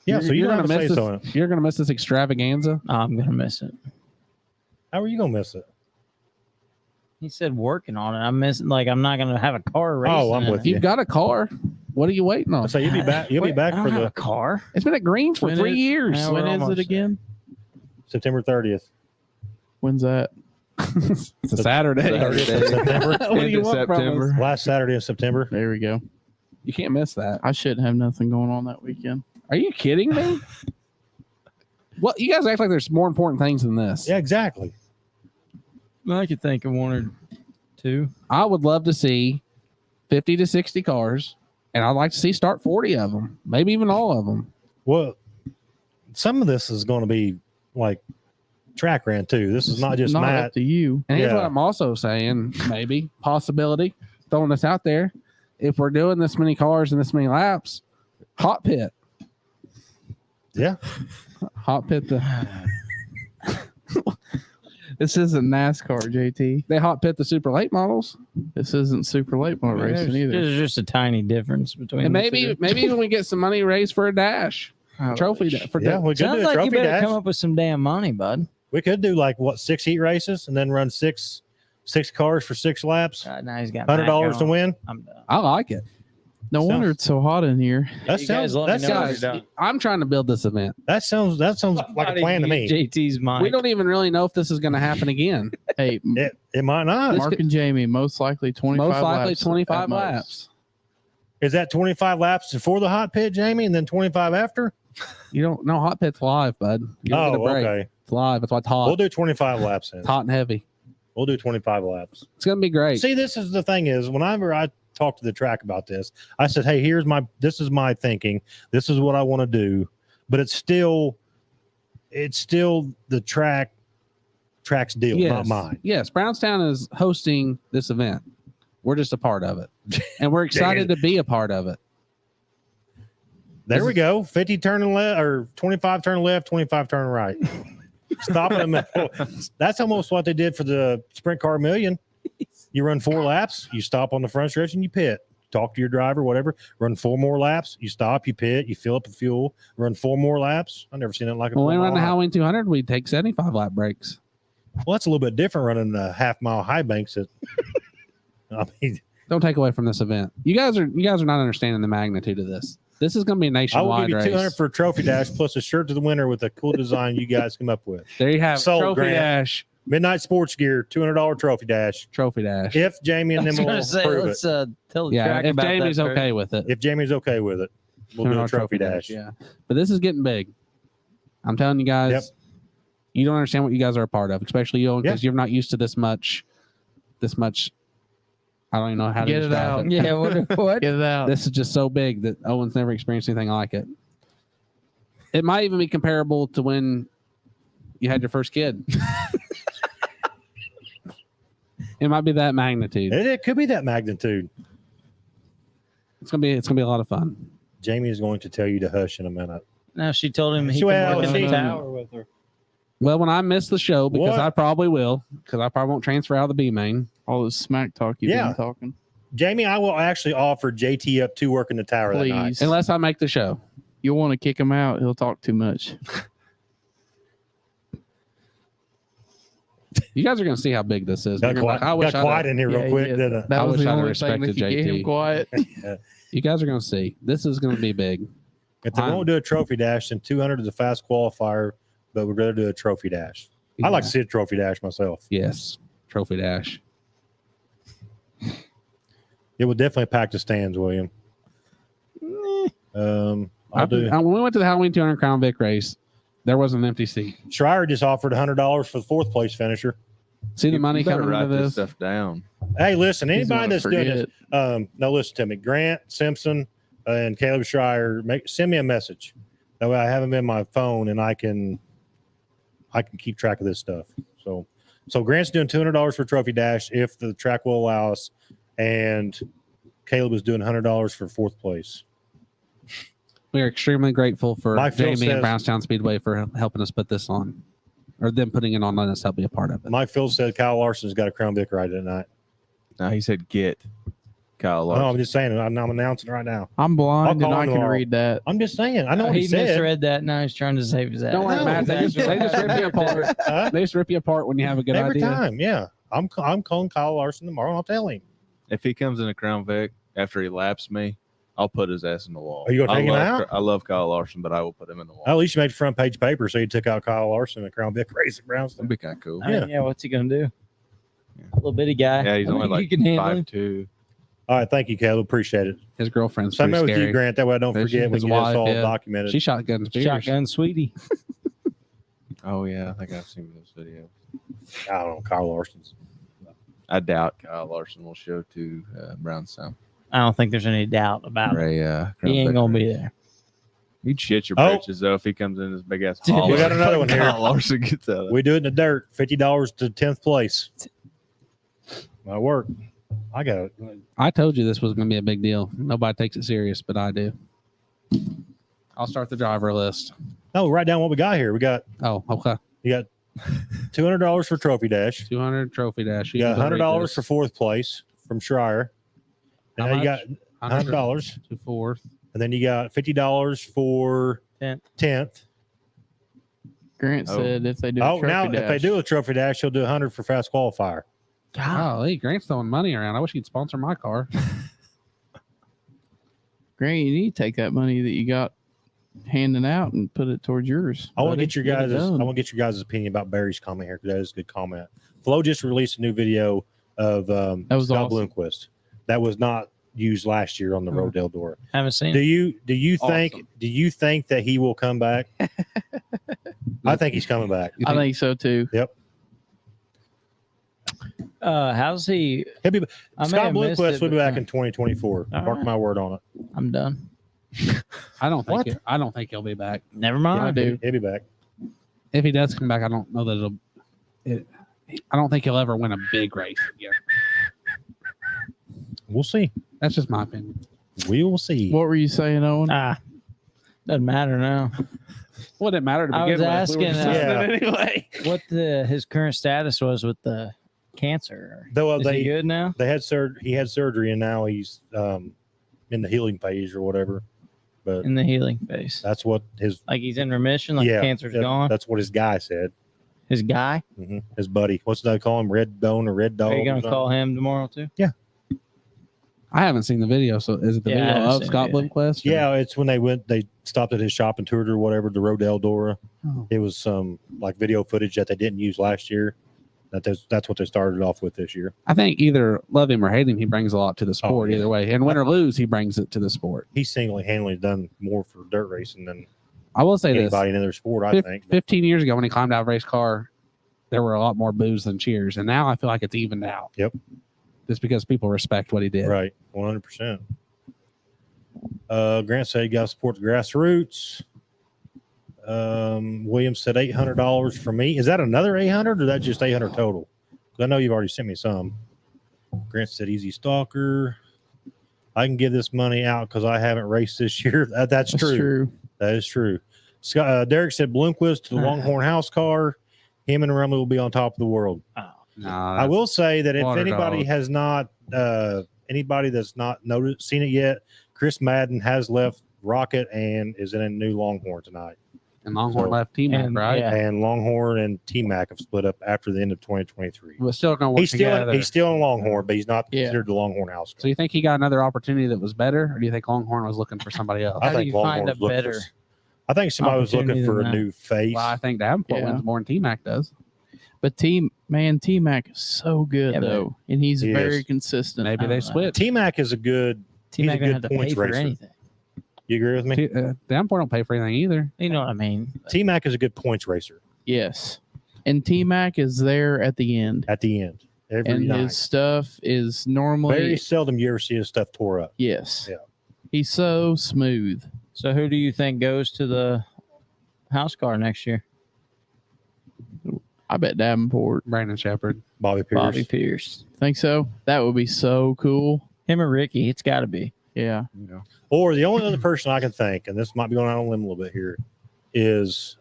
Speaker 1: yeah. So you don't have to say
Speaker 2: miss
Speaker 1: so.
Speaker 2: this. You're going to miss this extravaganza.
Speaker 5: I'm gonna miss it.
Speaker 1: How are you gonna miss it?
Speaker 5: He said working on it. I'm missing. Like I'm not gonna have a car race.
Speaker 1: Oh, I'm with you.
Speaker 2: You've got a car. What are you waiting on?
Speaker 1: So you'll be back. You'll be
Speaker 5: Wait,
Speaker 1: back
Speaker 5: I don't
Speaker 1: for
Speaker 5: have
Speaker 1: the
Speaker 5: a car.
Speaker 2: It's been at Greens for
Speaker 3: When
Speaker 2: 3 years.
Speaker 5: Yeah,
Speaker 3: When
Speaker 5: we're
Speaker 3: is
Speaker 5: almost
Speaker 3: it again?
Speaker 1: September 30th.
Speaker 3: When's that?
Speaker 2: It's a Saturday.
Speaker 1: September.
Speaker 2: What do you want from us?
Speaker 1: Last Saturday in September.
Speaker 3: There we go.
Speaker 2: You can't miss that.
Speaker 3: I shouldn't have nothing going on that weekend.
Speaker 2: Are you kidding me? Well, you guys act like there's more important things than this.
Speaker 1: Yeah, exactly.
Speaker 5: I could think of one or two.
Speaker 2: I would love to see 50 to 60 cars, and I'd like to see start 40 of them, maybe even all of them.
Speaker 1: Well, some of this is going to be like track ran too. This is not just
Speaker 3: Not
Speaker 1: Matt.
Speaker 3: up to you.
Speaker 2: And here's
Speaker 1: Yeah.
Speaker 2: what I'm also saying, maybe, possibility, throwing this out there. If we're doing this many cars and this many laps, hot pit.
Speaker 1: Yeah.
Speaker 2: Hot pit.
Speaker 3: This isn't NASCAR, JT.
Speaker 2: They hot pit the super late models.
Speaker 3: This isn't super late model racing either.
Speaker 5: There's just a tiny difference between.
Speaker 2: And
Speaker 5: the
Speaker 2: maybe
Speaker 5: two.
Speaker 2: when we get some money raised for a dash, trophy for
Speaker 1: Yeah, we could
Speaker 5: Sounds
Speaker 1: do a
Speaker 5: like you
Speaker 1: trophy
Speaker 5: better
Speaker 1: dash.
Speaker 5: come up with some damn money, bud.
Speaker 1: We could do like 6 heat races and then run six cars for 6 laps.
Speaker 5: Now he's got
Speaker 1: $100 to win.
Speaker 5: I'm done.
Speaker 2: I like it.
Speaker 3: No wonder it's so hot in here.
Speaker 1: That
Speaker 5: You
Speaker 1: sounds.
Speaker 5: guys let
Speaker 1: That
Speaker 5: me know when
Speaker 1: sounds.
Speaker 5: you're done.
Speaker 2: I'm trying to build this event.
Speaker 1: That sounds like a plan to me.
Speaker 5: JT's mind.
Speaker 2: We don't even really know if this is going to happen again.
Speaker 3: Hey,
Speaker 1: It might not.
Speaker 3: Mark and Jamie, most likely 25
Speaker 2: Most likely
Speaker 3: laps
Speaker 2: 25
Speaker 3: at most.
Speaker 2: laps.
Speaker 1: Is that 25 laps before the hot pit, Jamie, and then 25 after?
Speaker 2: You don't know hot pit's live, bud. You don't get a
Speaker 1: Oh,
Speaker 2: break.
Speaker 1: okay.
Speaker 2: It's live. That's why it's hot.
Speaker 1: We'll do 25 laps then.
Speaker 2: It's hot and heavy.
Speaker 1: We'll do 25 laps.
Speaker 2: It's going to be great.
Speaker 1: See, this is the thing is whenever I talk to the track about this, I said, hey, this is my thinking. This is what I want to do. But it's still the track's deal, not mine.
Speaker 2: Yes, Brownstown is hosting this event. We're just a part of it. And we're excited to be a part of it.
Speaker 1: There we go. 50 turning left or 25 turn left, 25 turn right. Stop in the middle. That's almost what they did for the Sprint Car Million. You run 4 laps, you stop on the front stretch and you pit. Talk to your driver, whatever. Run 4 more laps, you stop, you pit, you fill up with fuel. Run 4 more laps. I've never seen it like it.
Speaker 2: When we run the Halloween 200, we take 75 lap breaks.
Speaker 1: Well, that's a little bit different running the half-mile high banks. I mean,
Speaker 2: Don't take away from this event. You guys are not understanding the magnitude of this. This is going to be a
Speaker 1: I will
Speaker 2: nationwide
Speaker 1: give you
Speaker 2: race.
Speaker 1: 200 for a trophy dash plus a shirt to the winner with a cool design you guys come up with.
Speaker 2: There you have it.
Speaker 1: Sold,
Speaker 2: Trophy
Speaker 1: Grant.
Speaker 2: dash.
Speaker 1: Midnight Sports Gear, $200 trophy dash.
Speaker 2: Trophy dash.
Speaker 1: If Jamie and
Speaker 5: I was
Speaker 1: them will
Speaker 5: gonna say,
Speaker 1: approve
Speaker 5: let's
Speaker 1: it.
Speaker 5: tell the
Speaker 2: Yeah,
Speaker 5: track
Speaker 2: if
Speaker 5: about
Speaker 2: Jamie's
Speaker 5: that
Speaker 2: okay with it.
Speaker 1: If Jamie's okay with it, we'll do a
Speaker 2: $200
Speaker 1: trophy dash.
Speaker 2: Yeah. But this is getting big. I'm telling you guys,
Speaker 1: Yep.
Speaker 2: you don't understand what you guys are a part of, especially you, because
Speaker 1: Yeah.
Speaker 2: you're not used to this much. I don't even know how to
Speaker 3: Get it
Speaker 2: describe
Speaker 3: out.
Speaker 2: it.
Speaker 5: Yeah, what?
Speaker 3: Get it out.
Speaker 2: This is just so big that Owen's never experienced anything like it. It might even be comparable to when you had your first kid. It might be that magnitude.
Speaker 1: It could be that magnitude.
Speaker 2: It's gonna be a lot of fun.
Speaker 1: Jamie is going to tell you to hush in a minute.
Speaker 5: No, she told him he
Speaker 1: Well,
Speaker 5: can work in
Speaker 1: she-
Speaker 5: the tower with her.
Speaker 2: Well, when I miss the show, because
Speaker 1: What?
Speaker 2: I probably will, because I probably won't transfer out of the B main.
Speaker 3: All this smack talk you've
Speaker 1: Yeah.
Speaker 3: been talking.
Speaker 1: Jamie, I will actually offer JT up to work in the tower that night.
Speaker 3: Please.
Speaker 2: Unless I make the show.
Speaker 3: You'll want to kick him out. He'll talk too much.
Speaker 2: You guys are gonna see how big this is.
Speaker 1: Got
Speaker 2: You're gonna be
Speaker 1: quiet,
Speaker 2: like, I wish
Speaker 1: got quiet
Speaker 2: I'd-
Speaker 1: in here real
Speaker 3: Yeah,
Speaker 1: quick,
Speaker 3: yeah.
Speaker 1: didn't I?
Speaker 3: That
Speaker 2: I
Speaker 3: was
Speaker 2: wish
Speaker 3: the
Speaker 2: I'd have
Speaker 3: only thing that
Speaker 2: respected
Speaker 3: could get him
Speaker 2: JT.
Speaker 3: quiet.
Speaker 2: You guys are gonna see. This is gonna be big.
Speaker 1: If they
Speaker 2: I'm-
Speaker 1: won't do a trophy dash, then 200 is a fast qualifier, but we'd rather do a trophy dash. I like to see a trophy dash myself.
Speaker 2: Yes. Trophy dash.
Speaker 1: It will definitely pack the stands, William. I'll do.
Speaker 2: When we went to the Halloween 200 Crown Vic race, there wasn't an empty seat.
Speaker 1: Schreier just offered $100 for the 4th place finisher.
Speaker 2: See the money
Speaker 4: You better
Speaker 2: coming
Speaker 4: write
Speaker 2: into this.
Speaker 4: stuff down.
Speaker 1: Hey, listen,
Speaker 3: He's
Speaker 1: anybody
Speaker 3: gonna
Speaker 1: that's doing
Speaker 3: forget.
Speaker 1: this, no, listen to me. Grant Simpson and Caleb Schreier, send me a message. That way I have them in my phone and I can keep track of this stuff. So Grant's doing $200 for trophy dash if the track will allow us, and Caleb is doing $100 for 4th place.
Speaker 2: We are extremely grateful for
Speaker 1: Mike Phil
Speaker 2: Jamie and
Speaker 1: says-
Speaker 2: Brownstown Speedway for helping us put this on, or them putting it on, letting us help be a part of it.
Speaker 1: Mike Phil said Kyle Larson's got a Crown Vic ride tonight.
Speaker 4: No, he said get Kyle
Speaker 1: No, I'm
Speaker 4: Larson.
Speaker 1: just saying. I'm announcing it right now.
Speaker 3: I'm blind
Speaker 1: I'll
Speaker 3: and
Speaker 1: call
Speaker 3: I
Speaker 1: him
Speaker 3: can
Speaker 1: tomorrow.
Speaker 3: read that.
Speaker 1: I'm just saying. I know what
Speaker 5: He
Speaker 1: he said.
Speaker 5: misread that. Now he's trying to save his ass.
Speaker 2: Don't worry,
Speaker 1: No,
Speaker 2: Matt. They just rip you apart.
Speaker 1: Huh?
Speaker 2: They just rip you apart when you have a good
Speaker 1: Every
Speaker 2: idea.
Speaker 1: time, yeah. I'm calling Kyle Larson tomorrow. I'll tell him.
Speaker 4: If he comes in a Crown Vic after he laps me, I'll put his ass in the wall.
Speaker 1: Are you gonna take him out?
Speaker 4: I love Kyle Larson, but I will put him in the wall.
Speaker 1: At least you made front page paper, so you took out Kyle Larson and Crown Vic racing Brownstown.
Speaker 4: That'd be kind of cool.
Speaker 5: I mean, yeah, what's he gonna do?
Speaker 4: Yeah.
Speaker 5: Little bitty guy.
Speaker 4: Yeah, he's
Speaker 5: I
Speaker 4: only
Speaker 5: mean,
Speaker 4: like
Speaker 5: you can handle him.
Speaker 4: 5'2".
Speaker 1: All right, thank you, Caleb. Appreciate it.
Speaker 2: His girlfriend's
Speaker 1: Same
Speaker 2: pretty
Speaker 1: with
Speaker 2: scary.
Speaker 1: you, Grant. That way I don't
Speaker 2: His
Speaker 1: forget when you
Speaker 2: wife,
Speaker 1: just all
Speaker 2: yeah.
Speaker 1: documented.
Speaker 2: She shotguns beers.
Speaker 5: Shotgun sweetie.
Speaker 4: Oh yeah, I think I've seen those videos.
Speaker 1: I don't know, Kyle Larson's.
Speaker 4: I doubt Kyle Larson will show to Brownstown.
Speaker 5: I don't think there's any doubt about it.
Speaker 4: Ray,
Speaker 5: He ain't gonna be there.
Speaker 4: You'd shit your
Speaker 1: Oh.
Speaker 4: britches though if he comes in this big ass.
Speaker 5: Dude,
Speaker 1: we got another one here.
Speaker 4: Kyle Larson gets out.
Speaker 1: We do it in the dirt. $50 to 10th place. My work. I got it.
Speaker 2: I told you this was going to be a big deal. Nobody takes it serious, but I do. I'll start the driver list.
Speaker 1: No, write down what we got here. We got
Speaker 2: Oh, okay.
Speaker 1: you got $200 for Trophy Dash.
Speaker 2: 200 trophy dash.
Speaker 1: You got $100 for fourth place from Schreier. And
Speaker 2: How
Speaker 1: then you got
Speaker 2: much?
Speaker 1: $100.
Speaker 2: to fourth.
Speaker 1: And then you got $50 for 10th.
Speaker 3: Grant
Speaker 4: Oh.
Speaker 3: said if they do a
Speaker 1: Oh,
Speaker 3: trophy
Speaker 1: now
Speaker 3: dash,
Speaker 1: if they do a Trophy Dash, he'll do 100 for fast qualifier.
Speaker 5: God,
Speaker 2: Oh, hey, Grant's throwing money around. I wish he'd sponsor my car.
Speaker 3: Grant, you need to take that money that you got handing out and put it towards yours.
Speaker 1: I want to
Speaker 3: buddy.
Speaker 1: get your
Speaker 3: Get it
Speaker 1: guys. I
Speaker 3: done.
Speaker 1: want to get your guys' opinion about Barry's comment here because that is a good comment. Flo just released a new video of
Speaker 3: That was
Speaker 1: Scott
Speaker 3: awesome.
Speaker 1: Bloomquist. That was not used last year on the Rodale Door.
Speaker 5: haven't seen
Speaker 1: Do
Speaker 5: it.
Speaker 1: you think that he will come back? I think he's coming back.
Speaker 2: You
Speaker 3: I think so too.
Speaker 5: How's he?
Speaker 1: He'll be
Speaker 5: I may
Speaker 1: Scott
Speaker 5: have missed
Speaker 1: Bloomquist
Speaker 5: it,
Speaker 1: will be
Speaker 5: but-
Speaker 1: back in 2024.
Speaker 5: All
Speaker 1: Mark
Speaker 5: right.
Speaker 1: my word on it.
Speaker 5: I'm done.
Speaker 2: I don't think.
Speaker 1: What?
Speaker 2: I don't think he'll be back.
Speaker 5: Never
Speaker 3: I
Speaker 5: mind.
Speaker 3: do.
Speaker 1: He'll be back.
Speaker 2: If he does come back, I don't know that I don't think he'll ever win a big race again.
Speaker 1: We'll see.
Speaker 2: That's just my opinion.
Speaker 1: We will see.
Speaker 3: What were you saying, Owen?
Speaker 5: Doesn't matter now.
Speaker 2: Well, it didn't matter to
Speaker 5: I
Speaker 2: begin
Speaker 5: was
Speaker 2: with. We were
Speaker 5: asking,
Speaker 2: just
Speaker 1: Yeah.
Speaker 2: listening anyway.
Speaker 5: What his current status was with the cancer?
Speaker 1: Though
Speaker 5: Is he good now?
Speaker 1: they had he had surgery and now he's in the healing phase or whatever. But
Speaker 5: In the healing phase,
Speaker 1: that's what his
Speaker 5: like he's in remission, like
Speaker 1: yeah,
Speaker 5: the cancer's
Speaker 1: that-
Speaker 5: gone.
Speaker 1: That's what his guy said.
Speaker 5: His guy.
Speaker 1: His buddy. What's they call him? Red Bone or Red Dog?
Speaker 5: Are you
Speaker 1: or
Speaker 5: gonna
Speaker 1: something?
Speaker 5: call him tomorrow too?
Speaker 2: I haven't seen the video, so is it the
Speaker 5: Yeah, I
Speaker 2: video
Speaker 5: haven't
Speaker 2: of
Speaker 5: seen
Speaker 2: Scott
Speaker 5: it either.
Speaker 2: Bloomquist? or-
Speaker 1: Yeah, it's when they stopped at his shop and toured or whatever, the Rodale Dora.
Speaker 2: Oh.
Speaker 1: It was some like video footage that they didn't use last year. That's what they started off with this year.
Speaker 2: I think either love him or hate him, he brings a lot to the sport.
Speaker 1: yeah.
Speaker 2: Either way, and win or lose, he brings it to the sport.
Speaker 1: He's single-handedly done more for dirt racing than
Speaker 2: I will say this:
Speaker 1: anybody in their sport, I think.
Speaker 2: 15 years ago, when he climbed out of a race car, there were a lot more boos than cheers, and now I feel like it's evened out.
Speaker 1: Yep.
Speaker 2: Just because people respect what he did.
Speaker 1: Right, 100%. Grant said you got to support the grassroots. Williams said $800 for me. Is that another 800 or that just 800 total? 'Cause I know you've already sent me some. Grant said easy stalker. I can give this money out because I haven't raced this year. That's
Speaker 3: That's
Speaker 1: true.
Speaker 3: true.
Speaker 1: That is true. Scott, Derek said Bloomquist to the Longhorn House car. Him and Rumley will be on top of the world.
Speaker 2: No,
Speaker 1: I will say that if
Speaker 2: water
Speaker 1: anybody
Speaker 2: dog.
Speaker 1: has not, anybody that's not seen it yet, Chris Madden has left Rocket and is in a new Longhorn tonight.
Speaker 2: And Longhorn
Speaker 1: So-
Speaker 2: left team
Speaker 5: and,
Speaker 2: right?
Speaker 5: yeah.
Speaker 1: And Longhorn and T Mac have split up after the end of 2023.
Speaker 2: But still going to work
Speaker 1: He's still
Speaker 2: together.
Speaker 1: he's still in Longhorn, but he's not
Speaker 3: Yeah.
Speaker 1: considered the Longhorn House.
Speaker 2: So you think he got another opportunity that was better, or do you think Longhorn was looking for somebody else?
Speaker 1: I
Speaker 5: How do
Speaker 1: think
Speaker 5: you find
Speaker 1: Longhorn
Speaker 5: a
Speaker 1: was looking
Speaker 5: better
Speaker 1: for. I think somebody was looking
Speaker 5: opportunity
Speaker 1: for a
Speaker 5: than that?
Speaker 1: new face.
Speaker 2: Well, I think Davenport
Speaker 3: Yeah.
Speaker 2: wins more than T Mac does.
Speaker 3: But T Mac is so good
Speaker 5: Yeah, but-
Speaker 3: though, and he's
Speaker 1: He
Speaker 3: very
Speaker 1: is.
Speaker 3: consistent.
Speaker 2: Maybe they switch.
Speaker 1: T Mac is a good.
Speaker 5: Team
Speaker 1: He's a
Speaker 5: not gonna
Speaker 1: good
Speaker 5: have to pay
Speaker 1: points
Speaker 5: for
Speaker 1: racer.
Speaker 5: anything.
Speaker 1: You agree with me?
Speaker 2: Davenport don't pay for anything either.
Speaker 5: You know what I mean?
Speaker 1: T Mac is a good points racer
Speaker 3: Yes, and T Mac is there at the end,
Speaker 1: at the end every
Speaker 3: and
Speaker 1: night.
Speaker 3: his stuff is normally
Speaker 1: Very seldom you ever see his stuff tore up.
Speaker 3: yes.
Speaker 1: Yeah.
Speaker 3: He's so smooth.
Speaker 5: So who do you think goes to the house car next year?
Speaker 3: I bet Davenport.
Speaker 2: Brandon Shepard.
Speaker 1: Bobby Pierce.
Speaker 5: Bobby Pierce.
Speaker 3: Think so? That would be so cool.
Speaker 5: Him or Ricky? It's got to be.
Speaker 3: Yeah.
Speaker 4: You know,
Speaker 1: Or the only other person I can think, and this might be going out on a limb a little bit here, is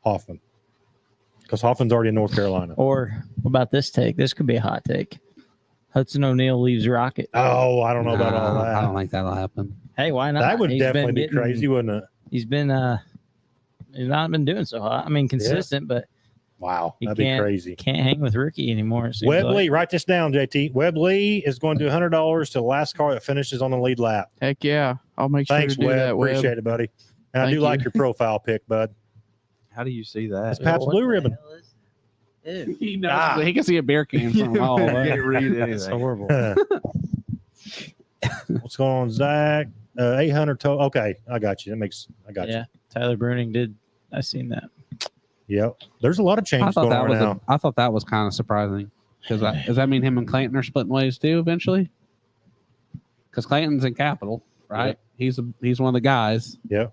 Speaker 1: Hoffman. Because Hoffman's already in North Carolina.
Speaker 5: Or what about this take? This could be a hot take. Hudson O'Neal leaves Rocket.
Speaker 1: Oh, I don't know about all
Speaker 2: I don't
Speaker 1: that.
Speaker 2: think that'll happen.
Speaker 5: Hey, why not?
Speaker 1: That would
Speaker 5: He's
Speaker 1: definitely
Speaker 5: been
Speaker 1: be
Speaker 5: getting-
Speaker 1: crazy, wouldn't it?
Speaker 5: He's been he's not been doing so hot. I mean, consistent, but
Speaker 1: Wow,
Speaker 5: He
Speaker 1: that'd be crazy.
Speaker 5: Can't hang with Ricky anymore. it seems
Speaker 1: Webb
Speaker 5: like.
Speaker 1: Lee, write this down, JT. Webb Lee is going to do $100 to the last car that finishes on the lead lap.
Speaker 3: Heck yeah. I'll make sure
Speaker 1: Thanks,
Speaker 3: to do
Speaker 1: Webb.
Speaker 3: that, Webb.
Speaker 1: Appreciate it, buddy. And I
Speaker 3: Thank
Speaker 1: do
Speaker 3: you.
Speaker 1: like your profile pic, bud.
Speaker 4: How do you see that?
Speaker 1: It's Pabst
Speaker 5: What
Speaker 1: Blue
Speaker 5: the
Speaker 1: Ribbon.
Speaker 5: hell is that? Ew.
Speaker 2: He knows. He can see a beer can from a mile away.
Speaker 4: Can't read
Speaker 5: That's
Speaker 4: anything.
Speaker 5: horrible.
Speaker 1: What's going on, Zach? 800 total. Okay, I got you. I got you.
Speaker 5: Yeah, Tyler Bruning did. I seen that.
Speaker 1: Yep. There's a lot of
Speaker 2: I
Speaker 1: changes
Speaker 2: thought
Speaker 1: going
Speaker 2: that
Speaker 1: on
Speaker 2: was
Speaker 1: now.
Speaker 2: I thought that was kind of surprising because does that mean him and Clayton are splitting ways too eventually? Because Clayton's in Capital, right? He's one of the guys.
Speaker 1: Yeah.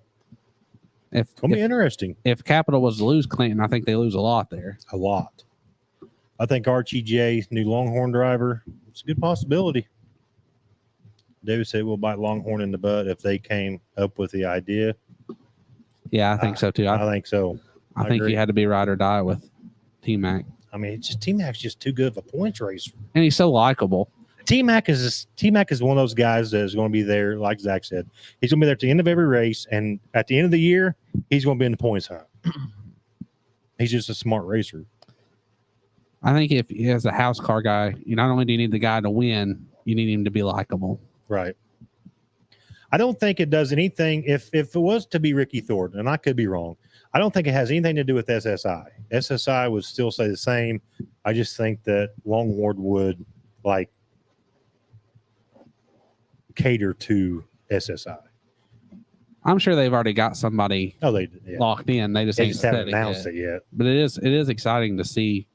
Speaker 2: If
Speaker 1: It's going to be interesting.
Speaker 2: if Capital was to lose Clayton, I think they lose a lot there.
Speaker 1: A lot. I think Archie J, new Longhorn driver, it's a good possibility. David said we'll bite Longhorn in the butt if they came up with the idea.
Speaker 2: Yeah, I think so too.
Speaker 1: I think so.
Speaker 2: I
Speaker 1: I
Speaker 2: think
Speaker 1: agree.
Speaker 2: you had to be ride or die with T-Mac.
Speaker 1: I mean, it's just T-Mac's just too good of a points racer.
Speaker 2: And he's so likable.
Speaker 1: T-Mac is one of those guys that is going to be there, like Zach said. He's going to be there at the end of every race, and at the end of the year, he's going to be in the points hunt. He's just a smart racer.
Speaker 2: I think if as a house car guy, you not only do you need the guy to win, you need him to be likable.
Speaker 1: Right. I don't think it does anything. If it was to be Ricky Thornton, and I could be wrong, I don't think it has anything to do with SSI. SSI would still say the same. I just think that Longhorn would like cater to SSI.
Speaker 2: I'm sure they've already got somebody
Speaker 1: Oh, they did. Yeah.
Speaker 2: locked in. They just
Speaker 1: They
Speaker 2: ain't
Speaker 1: just
Speaker 2: said
Speaker 1: haven't
Speaker 2: it
Speaker 1: announced
Speaker 2: yet.
Speaker 1: it yet.
Speaker 2: But it is exciting to see.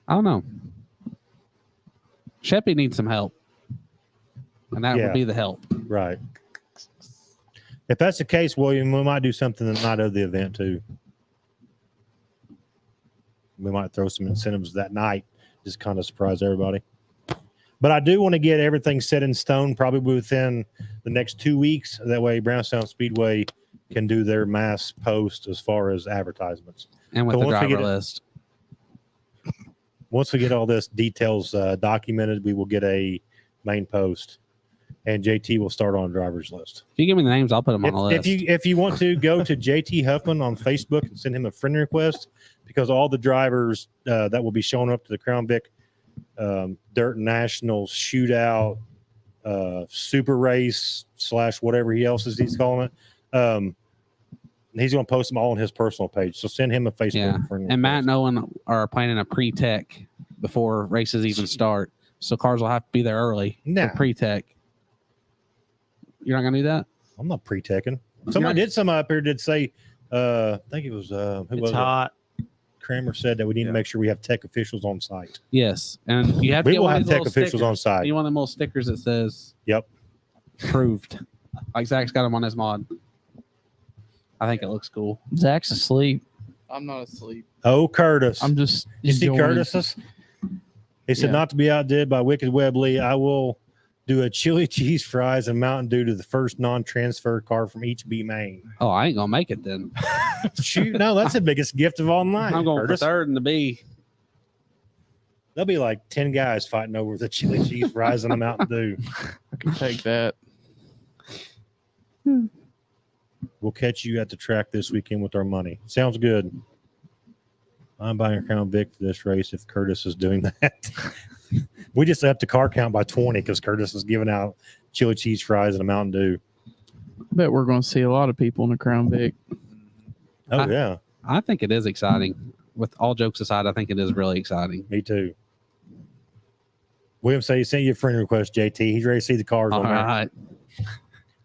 Speaker 2: I don't know. Sheppy needs some help, and that
Speaker 1: Yeah.
Speaker 2: would be the help.
Speaker 1: Right. If that's the case, William, we might do something the night of the event too. We might throw some incentives that night, just kind of surprise everybody. But I do want to get everything set in stone, probably within the next 2 weeks. That way, Brownstown Speedway can do their mass post as far as advertisements.
Speaker 2: And with
Speaker 1: So
Speaker 2: the
Speaker 1: once we
Speaker 2: driver
Speaker 1: get it-
Speaker 2: list.
Speaker 1: Once we get all this details documented, we will get a main post, and JT will start on a driver's list.
Speaker 2: If you give me the names, I'll put them on the list.
Speaker 1: If you want to go to JT Huffman on Facebook and send him a friend request, because all the drivers that will be showing up to the Crown Vic Dirt National Shootout Super Race / whatever else he's calling it, he's going to post them all on his personal page. So send him a Facebook
Speaker 2: Yeah.
Speaker 1: friend
Speaker 2: And Matt
Speaker 1: request.
Speaker 2: and Owen are planning a pre-tech before races even start. So cars will have to be there early
Speaker 1: Nah.
Speaker 2: for pre-tech. You're not going to do that?
Speaker 1: I'm not pre-teching. Somebody did some up here did say, I think it was who
Speaker 5: It's
Speaker 1: was it?
Speaker 5: hot.
Speaker 1: Kramer said that we need to make sure we have tech officials on site.
Speaker 2: Yes. And you have to
Speaker 1: We
Speaker 2: get
Speaker 1: will
Speaker 2: one of
Speaker 1: have
Speaker 2: these
Speaker 1: tech
Speaker 2: little
Speaker 1: officials on
Speaker 2: stickers.
Speaker 1: site.
Speaker 2: You want them little stickers that says
Speaker 1: Yep.
Speaker 2: approved. Like Zach's got them on his mod. I think it looks cool.
Speaker 5: Zach's asleep.
Speaker 3: I'm not asleep.
Speaker 1: Oh, Curtis.
Speaker 3: I'm just
Speaker 1: You see
Speaker 3: enjoying-
Speaker 1: Curtis's? He said,
Speaker 3: Yeah.
Speaker 1: not to be outdid by Wicked Webb Lee, I will do a chili cheese fries and Mountain Dew to the first non-transfer car from each B main.
Speaker 2: Oh, I ain't going to make it then.
Speaker 1: Shoot, no, that's the biggest gift of all night.
Speaker 2: I'm going
Speaker 1: Curtis.
Speaker 2: for third in the B.
Speaker 1: There'll be like 10 guys fighting over the chili cheese fries and the Mountain Dew.
Speaker 3: I can take that.
Speaker 1: We'll catch you at the track this weekend with our money. Sounds good. I'm buying a Crown Vic for this race if Curtis is doing that. We just upped the car count by 20 because Curtis is giving out chili cheese fries and a Mountain Dew.
Speaker 3: I bet we're going to see a lot of people in the Crown Vic.
Speaker 1: Oh, yeah.
Speaker 2: I think it is exciting. With all jokes aside, I think it is really exciting.
Speaker 1: Me too. William said he sent you a friend request, JT. He's ready to see the cars
Speaker 2: All
Speaker 1: on there.
Speaker 2: right.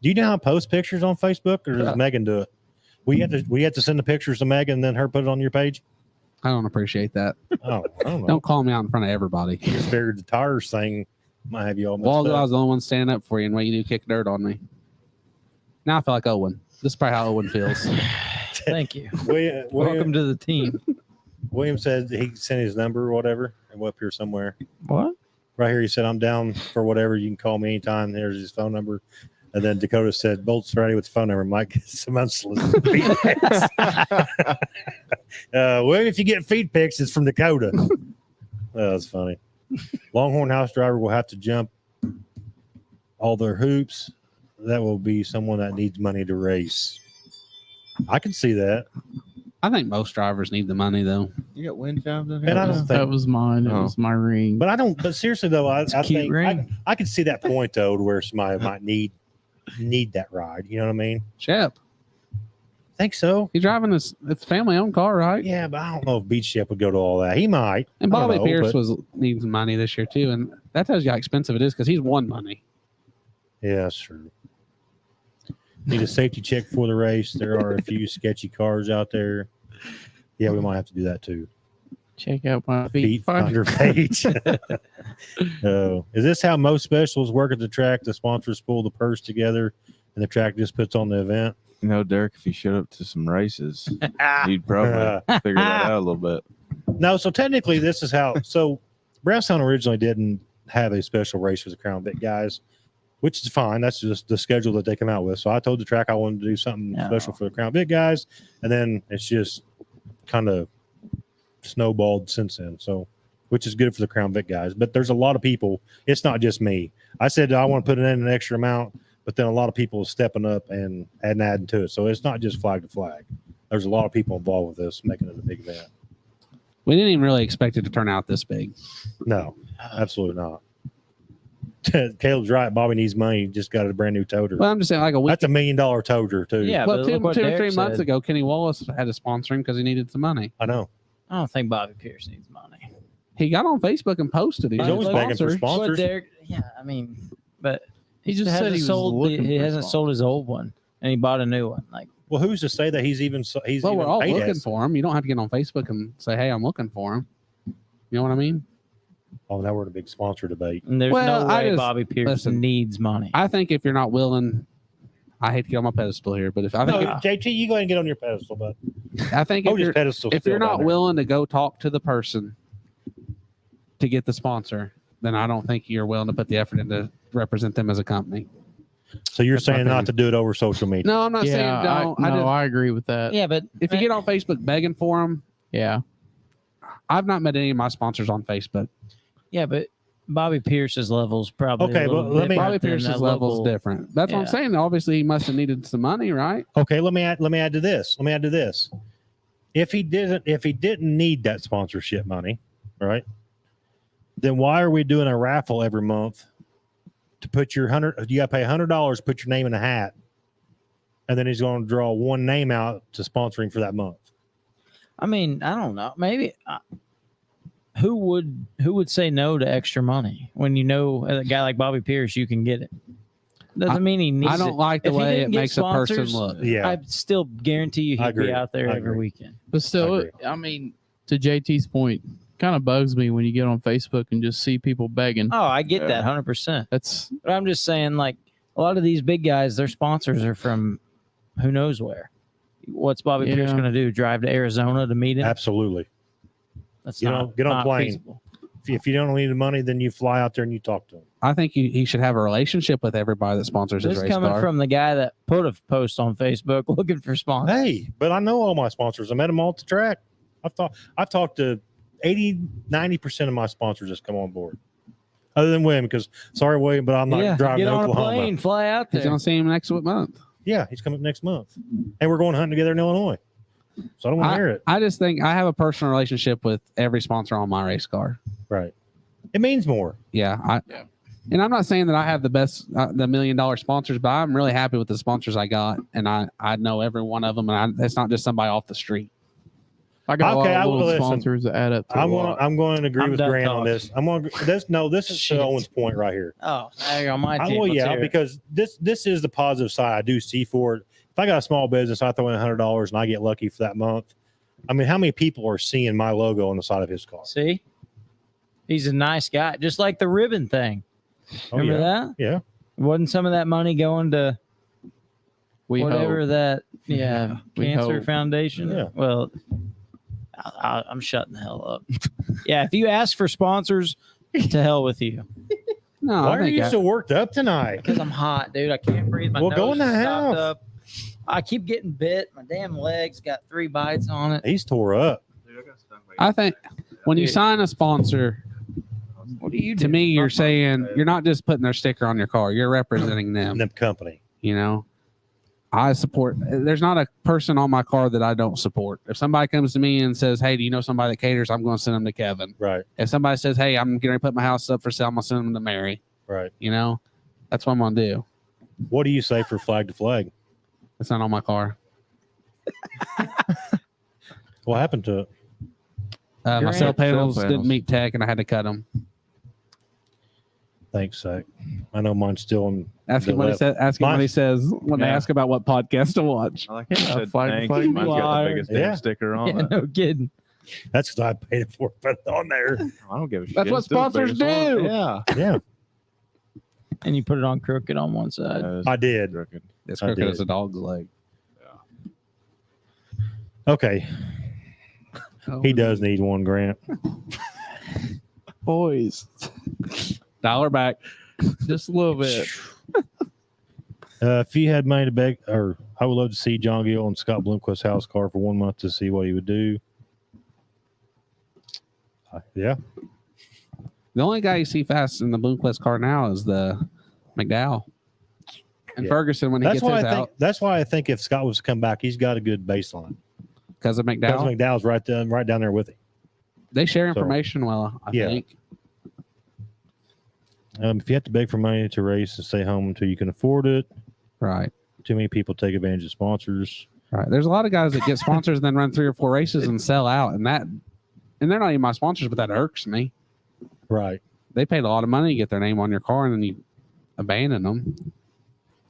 Speaker 1: Do you know how to post pictures on Facebook, or does Megan do it? We have to send the pictures to Megan and then her put it on your page?
Speaker 2: I don't appreciate that.
Speaker 1: Oh, I don't know.
Speaker 2: Don't call me out in front of everybody.
Speaker 1: I just figured the tires thing might have you all messed
Speaker 2: Well, I
Speaker 1: up.
Speaker 2: was the only one standing up for you, and what you do, kick dirt on me. Now I feel like Owen. This is probably how Owen feels.
Speaker 5: Thank you.
Speaker 1: William,
Speaker 5: Welcome to the team.
Speaker 1: William said he sent his number or whatever. I'm up here somewhere.
Speaker 5: What?
Speaker 1: Right here, he said, I'm down for whatever. You can call me anytime. There's his phone number. And then Dakota said, Bolt's ready with the phone number. Mike, some unsolicited feed pics. Well, if you get feed pics, it's from Dakota. Oh, that's funny. Longhorn house driver will have to jump all their hoops. That will be someone that needs money to race. I can see that.
Speaker 6: I think most drivers need the money though.
Speaker 4: You got wind chimes in here?
Speaker 1: And I don't think-
Speaker 3: That was mine. It
Speaker 4: Oh.
Speaker 3: was my ring.
Speaker 1: But I don't. But seriously though, I
Speaker 5: cute
Speaker 1: think
Speaker 5: ring.
Speaker 1: I could see that point though, to where somebody might need that ride. You know what I mean?
Speaker 6: Shep,
Speaker 1: Think so.
Speaker 6: he's driving it's family-owned car, right?
Speaker 1: Yeah, but I don't know if Beach Shep would go to all that. He might.
Speaker 6: And
Speaker 1: I don't
Speaker 6: Bobby
Speaker 1: know,
Speaker 6: Pierce
Speaker 1: but-
Speaker 6: was needing money this year too, and that tells you how expensive it is because he's won money.
Speaker 1: Yeah, that's true. Need a safety check for the race. There are a few sketchy cars out there. Yeah, we might have to do that too.
Speaker 3: Check out my
Speaker 1: Feet
Speaker 3: feet finder.
Speaker 1: finder page. Oh, is this how most specials work at the track? The sponsors pull the purse together, and the track just puts on the event.
Speaker 4: You know, Derek, if you showed up to some races, you'd probably figure that out a little bit.
Speaker 1: No, so technically, this is how. So Brownstown originally didn't have a special race for the Crown Vic guys, which is fine. That's just the schedule that they come out with. So I told the track I wanted to do something
Speaker 5: No.
Speaker 1: special for the Crown Vic guys, and then it's just kind of snowballed since then. So, which is good for the Crown Vic guys. But there's a lot of people. It's not just me. I said I want to put in an extra amount, but then a lot of people are stepping up and adding to it. So it's not just flag to flag. There's a lot of people involved with this, making it a big event.
Speaker 6: We didn't even really expect it to turn out this big.
Speaker 1: No, absolutely not. Caleb's right. Bobby needs money. He just got a brand new toter.
Speaker 6: Well, I'm just saying, like a week.
Speaker 1: That's $1 million toter too.
Speaker 5: Yeah,
Speaker 6: well,
Speaker 5: but
Speaker 6: two
Speaker 5: look what
Speaker 6: or
Speaker 5: Derek
Speaker 6: 3 months
Speaker 5: said.
Speaker 6: ago, Kenny Wallace had to sponsor him because he needed some money.
Speaker 1: I know.
Speaker 5: I don't think Bobby Pierce needs money.
Speaker 6: He got on Facebook and posted.
Speaker 1: He's
Speaker 6: wanted
Speaker 1: always begging for
Speaker 6: sponsors.
Speaker 5: What
Speaker 1: sponsors.
Speaker 5: Derek? Yeah, I mean, but
Speaker 3: He just
Speaker 5: hasn't
Speaker 3: said he was
Speaker 5: sold.
Speaker 3: looking
Speaker 5: He
Speaker 3: for
Speaker 5: hasn't
Speaker 3: sponsors.
Speaker 5: sold his old one, and he bought a new one. Like,
Speaker 1: Well, who's to say that he's even
Speaker 6: Well, we're all
Speaker 1: paid
Speaker 6: looking
Speaker 1: us?
Speaker 6: for him. You don't have to get on Facebook and say, "Hey, I'm looking for him." You know what I mean?
Speaker 1: Oh, now we're in a big sponsor debate.
Speaker 5: and there's
Speaker 6: Well,
Speaker 5: no
Speaker 6: I
Speaker 5: way
Speaker 6: just-
Speaker 5: Bobby Pierce
Speaker 6: listen,
Speaker 5: needs money.
Speaker 6: I think if you're not willing, I hate to get on my pedestal here, but if I
Speaker 1: No,
Speaker 6: think
Speaker 1: JT, you go ahead and get on your pedestal, but
Speaker 6: I think
Speaker 1: oh,
Speaker 6: if
Speaker 1: just
Speaker 6: you're
Speaker 1: pedestal.
Speaker 6: if you're not willing to go talk to the person to get the sponsor, then I don't think you're willing to put the effort in to represent them as a company.
Speaker 1: so you're
Speaker 6: That's my
Speaker 1: saying not
Speaker 6: opinion.
Speaker 1: to do it over social media.
Speaker 6: No, I'm not saying
Speaker 3: Yeah,
Speaker 6: don't.
Speaker 3: I agree with that.
Speaker 5: yeah, but
Speaker 6: If you get on Facebook begging for them,
Speaker 3: Yeah.
Speaker 6: I've not met any of my sponsors on Facebook.
Speaker 5: yeah, but Bobby Pierce's level's probably
Speaker 1: Okay,
Speaker 5: a little
Speaker 1: but let me-
Speaker 5: different
Speaker 6: Bobby
Speaker 5: than
Speaker 6: Pierce's
Speaker 5: that
Speaker 6: level
Speaker 5: local-
Speaker 6: is different. That's what I'm
Speaker 5: Yeah.
Speaker 6: saying. Obviously, he must have needed some money, right?
Speaker 1: Okay, let me add to this. If he didn't need that sponsorship money, right? Then why are we doing a raffle every month to put your $100? You got to pay $100, put your name in a hat, and then he's going to draw one name out to sponsoring for that month.
Speaker 5: I mean, I don't know. Maybe who would say no to extra money when you know a guy like Bobby Pierce, you can get it. Doesn't mean he needs
Speaker 6: I don't
Speaker 5: it.
Speaker 6: like the
Speaker 5: If he
Speaker 6: way
Speaker 5: didn't
Speaker 6: it
Speaker 5: get
Speaker 6: makes a person
Speaker 5: sponsors,
Speaker 6: look.
Speaker 1: Yeah,
Speaker 5: I still guarantee you
Speaker 1: I
Speaker 5: he'd
Speaker 1: agree.
Speaker 5: be out there
Speaker 1: I
Speaker 5: every
Speaker 1: agree.
Speaker 5: weekend.
Speaker 3: But still,
Speaker 1: agree.
Speaker 3: I mean, to JT's point, kind of bugs me when you get on Facebook and just see people begging.
Speaker 5: Oh, I get
Speaker 4: Yeah.
Speaker 5: that 100%.
Speaker 3: That's
Speaker 5: But I'm just saying, like, a lot of these big guys, their sponsors are from who knows where. What's Bobby Pierce
Speaker 3: Yeah.
Speaker 5: going to do? Drive to Arizona to meet him?
Speaker 1: absolutely.
Speaker 5: That's
Speaker 1: Get
Speaker 5: not,
Speaker 1: on- get on
Speaker 5: not
Speaker 1: plane.
Speaker 5: feasible.
Speaker 1: If you don't need the money, then you fly out there and you talk to him.
Speaker 6: I think he should have a relationship with everybody that sponsors his
Speaker 5: This
Speaker 6: race
Speaker 5: coming
Speaker 6: car.
Speaker 5: from the guy that put a post on Facebook looking for sponsors.
Speaker 1: Hey, but I know all my sponsors. I met them all at the track. I've talked to 80-90% of my sponsors that's come on board. Other than William, because sorry, William, but I'm not driving
Speaker 5: get
Speaker 1: to
Speaker 5: on
Speaker 1: Oklahoma.
Speaker 5: a plane, fly out
Speaker 6: He's
Speaker 5: there.
Speaker 6: going to see him next month.
Speaker 1: Yeah, he's coming next month. And we're going hunting together in Illinois. So I don't want to hear it.
Speaker 6: I just think I have a personal relationship with every sponsor on my race car.
Speaker 1: Right. It means more.
Speaker 6: Yeah. And I'm not saying that I have the best, the $1 million sponsors, but I'm really happy with the sponsors I got. And I know every one of them. And it's not just somebody off the street.
Speaker 3: I got
Speaker 1: Okay,
Speaker 3: a
Speaker 1: I
Speaker 3: lot of
Speaker 1: will
Speaker 3: little
Speaker 1: listen.
Speaker 3: sponsors that add up to a lot.
Speaker 1: I'm going to agree
Speaker 5: I'm
Speaker 1: with
Speaker 5: done
Speaker 1: Grant on
Speaker 5: talking.
Speaker 1: this. I'm going to this is
Speaker 5: Shit.
Speaker 1: to Owen's point right here.
Speaker 5: Oh, now you're on my team.
Speaker 1: Well,
Speaker 5: Let's
Speaker 1: yeah,
Speaker 5: hear it.
Speaker 1: because this is the positive side I do see for it. If I got a small business, I throw in $100 and I get lucky for that month. I mean, how many people are seeing my logo on the side of his car?
Speaker 5: See, he's a nice guy, just like the ribbon thing.
Speaker 1: Oh,
Speaker 5: Remember
Speaker 1: yeah.
Speaker 5: that?
Speaker 1: Yeah.
Speaker 5: Wasn't some of that money going to
Speaker 3: We
Speaker 5: whatever
Speaker 3: hope.
Speaker 5: that
Speaker 3: We
Speaker 5: cancer
Speaker 3: hope.
Speaker 5: foundation?
Speaker 1: Yeah.
Speaker 5: Well, I'm shutting the hell up. Yeah, if you ask for sponsors, to hell with you.
Speaker 6: No,
Speaker 1: Why
Speaker 6: I
Speaker 1: are
Speaker 6: think
Speaker 1: you
Speaker 6: I-
Speaker 1: so worked up tonight?
Speaker 5: Because I'm hot, dude. I can't breathe. My
Speaker 1: Well,
Speaker 5: nose
Speaker 1: go in the
Speaker 5: is stopped
Speaker 1: house.
Speaker 5: up. I keep getting bit. My damn legs got 3 bites on it.
Speaker 1: He's tore up.
Speaker 6: I think when you
Speaker 5: Dude.
Speaker 6: sign a sponsor,
Speaker 5: What do you do?
Speaker 6: to me, you're saying you're not just putting their sticker on your car. You're representing them,
Speaker 1: And the company.
Speaker 6: you know? I support. There's not a person on my car that I don't support. If somebody comes to me and says, "Hey, do you know somebody that caters?" I'm going to send them to Kevin.
Speaker 1: Right.
Speaker 6: If somebody says, "Hey, I'm going to put my house up for sale," I'm going to send them to Mary.
Speaker 1: Right.
Speaker 6: You know, that's what I'm going to do.
Speaker 1: What do you say for flag to flag?
Speaker 6: It's not on my car.
Speaker 1: What happened to it?
Speaker 6: My
Speaker 5: Your
Speaker 6: cell
Speaker 5: aunt-
Speaker 6: panels
Speaker 4: cell
Speaker 6: didn't
Speaker 4: panels.
Speaker 6: meet tech, and I had to cut them.
Speaker 1: Thanks, Zach. I know mine's still in.
Speaker 6: Ask
Speaker 1: the
Speaker 6: him what he
Speaker 1: left.
Speaker 6: said. Ask him
Speaker 1: Mine-
Speaker 6: what he says when they
Speaker 4: Yeah.
Speaker 6: ask about what podcast to watch.
Speaker 4: I like
Speaker 3: Yeah,
Speaker 4: you said,
Speaker 3: flag-
Speaker 4: thanks.
Speaker 3: flag
Speaker 4: Mine's got the
Speaker 3: liar.
Speaker 4: biggest
Speaker 1: Yeah.
Speaker 4: damn sticker on
Speaker 5: Yeah,
Speaker 4: it.
Speaker 5: no kidding.
Speaker 1: That's because I paid it for it, put it on there.
Speaker 4: I don't give a shit.
Speaker 6: That's what
Speaker 4: It's still the
Speaker 6: sponsors
Speaker 4: biggest one.
Speaker 6: do.
Speaker 4: Yeah.
Speaker 1: Yeah,
Speaker 5: And you put it on crooked on one side.
Speaker 1: I did.
Speaker 4: Crooked.
Speaker 6: It's
Speaker 1: I
Speaker 6: crooked
Speaker 1: did.
Speaker 6: as a dog's leg.
Speaker 1: Okay, he does need one, Grant.
Speaker 3: Boys,
Speaker 6: $1 back.
Speaker 3: just a little bit.
Speaker 1: If you had money to beg, or I would love to see John Gill and Scott Bloomquist's house car for 1 month to see what he would do. Yeah,
Speaker 6: The only guy you see fast in the Bloomquist car now is the McDowell. And
Speaker 1: Yeah.
Speaker 6: Ferguson, when he
Speaker 1: that's
Speaker 6: gets
Speaker 1: why
Speaker 6: his
Speaker 1: I think.
Speaker 6: out,
Speaker 1: That's why I think if Scott was to come back, he's got a good baseline.
Speaker 6: because of
Speaker 1: Because
Speaker 6: McDowell,
Speaker 1: McDowell's right down there with him.
Speaker 6: they share
Speaker 1: So,
Speaker 6: information well, I
Speaker 1: yeah.
Speaker 6: think.
Speaker 1: If you have to beg for money to race and stay home until you can afford it,
Speaker 6: Right.
Speaker 1: too many people take advantage of sponsors.
Speaker 6: Right. There's a lot of guys that get sponsors and then run 3 or 4 races and sell out. And they're not even my sponsors, but that irks me.
Speaker 1: Right.
Speaker 6: They paid a lot of money to get their name on your car and then you abandon them.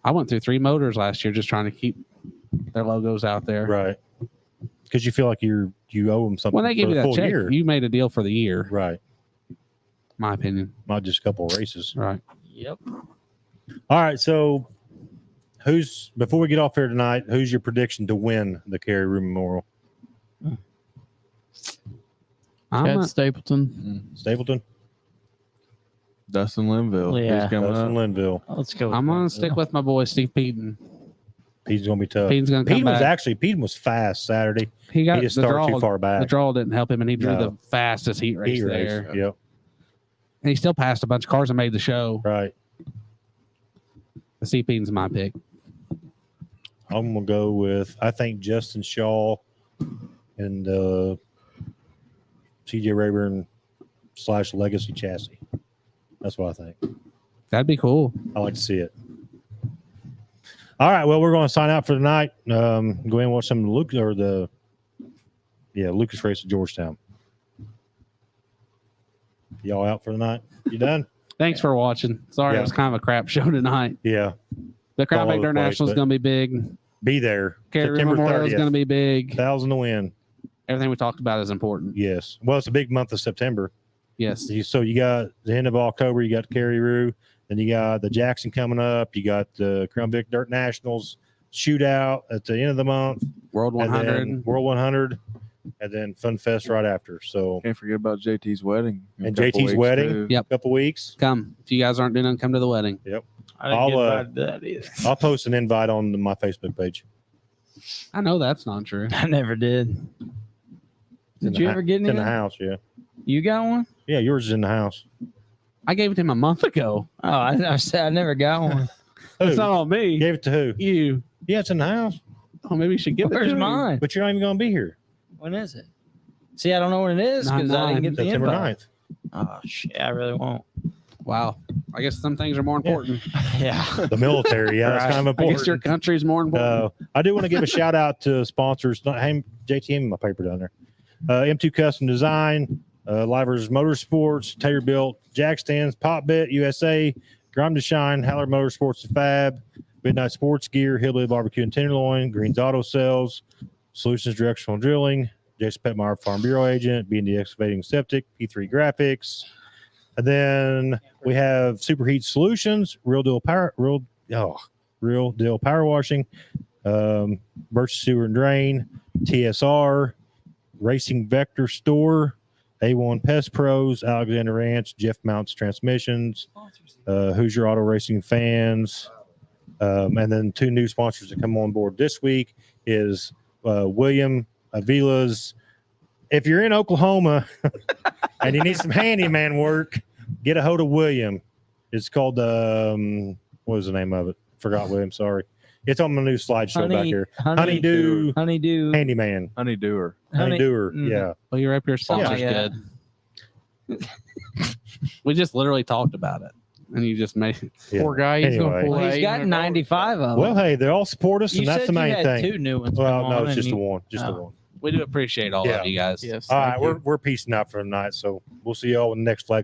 Speaker 6: I went through 3 motors last year just trying to keep their logos out there.
Speaker 1: Right. Because you feel like you owe them something
Speaker 6: When they give
Speaker 1: for
Speaker 6: you
Speaker 1: the
Speaker 6: that
Speaker 1: full
Speaker 6: check,
Speaker 1: year.
Speaker 6: you made a deal for the year,
Speaker 1: Right.
Speaker 6: my opinion.
Speaker 1: Not just a couple of races.
Speaker 6: Right.
Speaker 5: Yep.
Speaker 1: All right. So before we get off here tonight, who's your prediction to win the Carey Ruwe Memorial?
Speaker 3: Chad Stapleton.
Speaker 1: Stapleton?
Speaker 4: Dustin Linville.
Speaker 5: Yeah.
Speaker 4: He's coming
Speaker 1: Dustin
Speaker 4: up.
Speaker 1: Linville.
Speaker 5: Let's go.
Speaker 6: I'm going to stick with my boy, Steve Peden.
Speaker 1: He's going to be tough.
Speaker 6: Peden's going to come back.
Speaker 1: Peden was fast Saturday.
Speaker 6: He got
Speaker 1: He just
Speaker 6: the
Speaker 1: started
Speaker 6: draw.
Speaker 1: too far back.
Speaker 6: The draw didn't help him, and he drew
Speaker 1: No.
Speaker 6: the fastest heat race
Speaker 1: He raced.
Speaker 6: there.
Speaker 1: Yep.
Speaker 6: And he still passed a bunch of cars and made the show.
Speaker 1: Right.
Speaker 6: The CP's my pick.
Speaker 1: I'm going to go with, I think, Justin Shaw and CJ Rayburn / Legacy Chassis. That's what I think.
Speaker 6: That'd be cool.
Speaker 1: I like to see it. All right. Well, we're going to sign out for tonight. Go ahead and watch some of the Lucas race at Georgetown. Y'all out for the night? You done?
Speaker 6: Thanks for watching. Sorry,
Speaker 1: Yeah.
Speaker 6: it was kind of a crap show tonight.
Speaker 1: Yeah.
Speaker 6: The
Speaker 1: all
Speaker 6: Crown
Speaker 1: over the
Speaker 6: Victor
Speaker 1: place,
Speaker 6: National is
Speaker 1: but-
Speaker 6: going to be big.
Speaker 1: Be there.
Speaker 6: Carey Ruwe
Speaker 1: September
Speaker 6: Memorial is
Speaker 1: 30th.
Speaker 6: going to be big.
Speaker 1: 1,000 to win.
Speaker 6: Everything we talked about is important.
Speaker 1: Yes. Well, it's a big month of September.
Speaker 6: Yes.
Speaker 1: So you got the end of October, you got Carey Ruwe, then you got the Jackson coming up, you got the Crown Vic Dirt Nationals shootout at the end of the month,
Speaker 6: World
Speaker 1: and
Speaker 6: 100.
Speaker 1: then World 100, and then Fun Fest right after. So
Speaker 4: Can't forget about JT's wedding. in a
Speaker 1: And
Speaker 4: couple
Speaker 1: JT's
Speaker 4: weeks,
Speaker 1: wedding?
Speaker 4: too.
Speaker 6: Yep.
Speaker 1: a couple weeks,
Speaker 6: Come. If you guys aren't doing it, come to the wedding.
Speaker 5: I didn't
Speaker 1: I'll,
Speaker 5: get invited to that either.
Speaker 1: I'll post an invite on my Facebook page.
Speaker 6: I know that's not true.
Speaker 5: I never did.
Speaker 1: It's in
Speaker 5: Did
Speaker 1: the
Speaker 5: you
Speaker 1: hou-
Speaker 5: ever get
Speaker 1: it's in the
Speaker 5: any?
Speaker 1: house? Yeah,
Speaker 5: You got one?
Speaker 1: yeah. Yours is in the house.
Speaker 6: I gave it to him a month ago.
Speaker 5: Oh, I said I never got one.
Speaker 6: It's
Speaker 1: Who?
Speaker 6: not on me.
Speaker 1: Gave it to who?
Speaker 6: You.
Speaker 1: Yeah, it's in the house,
Speaker 6: Oh, maybe you should give it
Speaker 5: Where's
Speaker 6: to him.
Speaker 5: mine?
Speaker 1: but you're not even going to be here.
Speaker 5: When is it? See, I don't know when it is because I didn't get the
Speaker 1: September
Speaker 5: invite.
Speaker 1: 9th.
Speaker 5: Oh shit, I really won't.
Speaker 6: Wow. I guess some things are more important.
Speaker 5: Yeah.
Speaker 1: The military, yeah, that's
Speaker 6: Right.
Speaker 1: kind of
Speaker 6: I
Speaker 1: important.
Speaker 6: guess your country's more important.
Speaker 1: I do want to give a shout out to sponsors. Hey, JTM in my paper down there. M2 Custom Design, Livers Motorsports, Taylor Built, Jack Stands, Popbit USA, Grom to Shine, Haller Motorsports and Fab, Midnight Sports Gear, Hillbilly Barbecue and Tenderloin, Greens Auto Sales, Solutions Directional Drilling, Jason Petmeyer Farm Bureau Agent, B&D Excavating Septic, P3 Graphics. And then we have Superheat Solutions, Real Deal Power Washing, Birch Sewer and Drain, TSR, Racing Vector Store, A1 Pest Pros, Alexander Ranch, Jeff Mounts Transmissions, Hoosier Auto Racing Fans, and then 2 new sponsors that come on board this week is William Avila's. If you're in Oklahoma and you need some handyman work, get a hold of William. It's called what was the name of it? Forgot William. Sorry. It's on my new slideshow back here.
Speaker 5: Honeydew.
Speaker 1: Handyman.
Speaker 4: Honeydewer.
Speaker 1: Honeydewer.
Speaker 5: Mm.
Speaker 1: Yeah.
Speaker 6: Well, your up your sponsor's
Speaker 5: Yeah.
Speaker 6: good. We just literally talked about it, and you just made.
Speaker 1: Yeah.
Speaker 3: Poor guy. He's
Speaker 1: Anyway.
Speaker 3: gonna pull
Speaker 5: Well, he's
Speaker 3: that
Speaker 5: got
Speaker 3: 800
Speaker 5: 95 of them.
Speaker 1: Well, hey, they all support us,
Speaker 5: you
Speaker 1: and that's
Speaker 5: said
Speaker 1: the main
Speaker 5: you had
Speaker 1: thing.
Speaker 5: 2 new ones.
Speaker 1: Well,
Speaker 5: come
Speaker 1: no,
Speaker 5: on
Speaker 1: it's just
Speaker 5: and
Speaker 1: the one. Just the
Speaker 5: Oh.
Speaker 1: one.
Speaker 6: We do appreciate all
Speaker 1: Yeah.
Speaker 6: of you guys.
Speaker 3: Yes.
Speaker 1: All
Speaker 3: thank
Speaker 1: right,
Speaker 3: you.
Speaker 1: we're peacing out for the night, so we'll see y'all in the next flag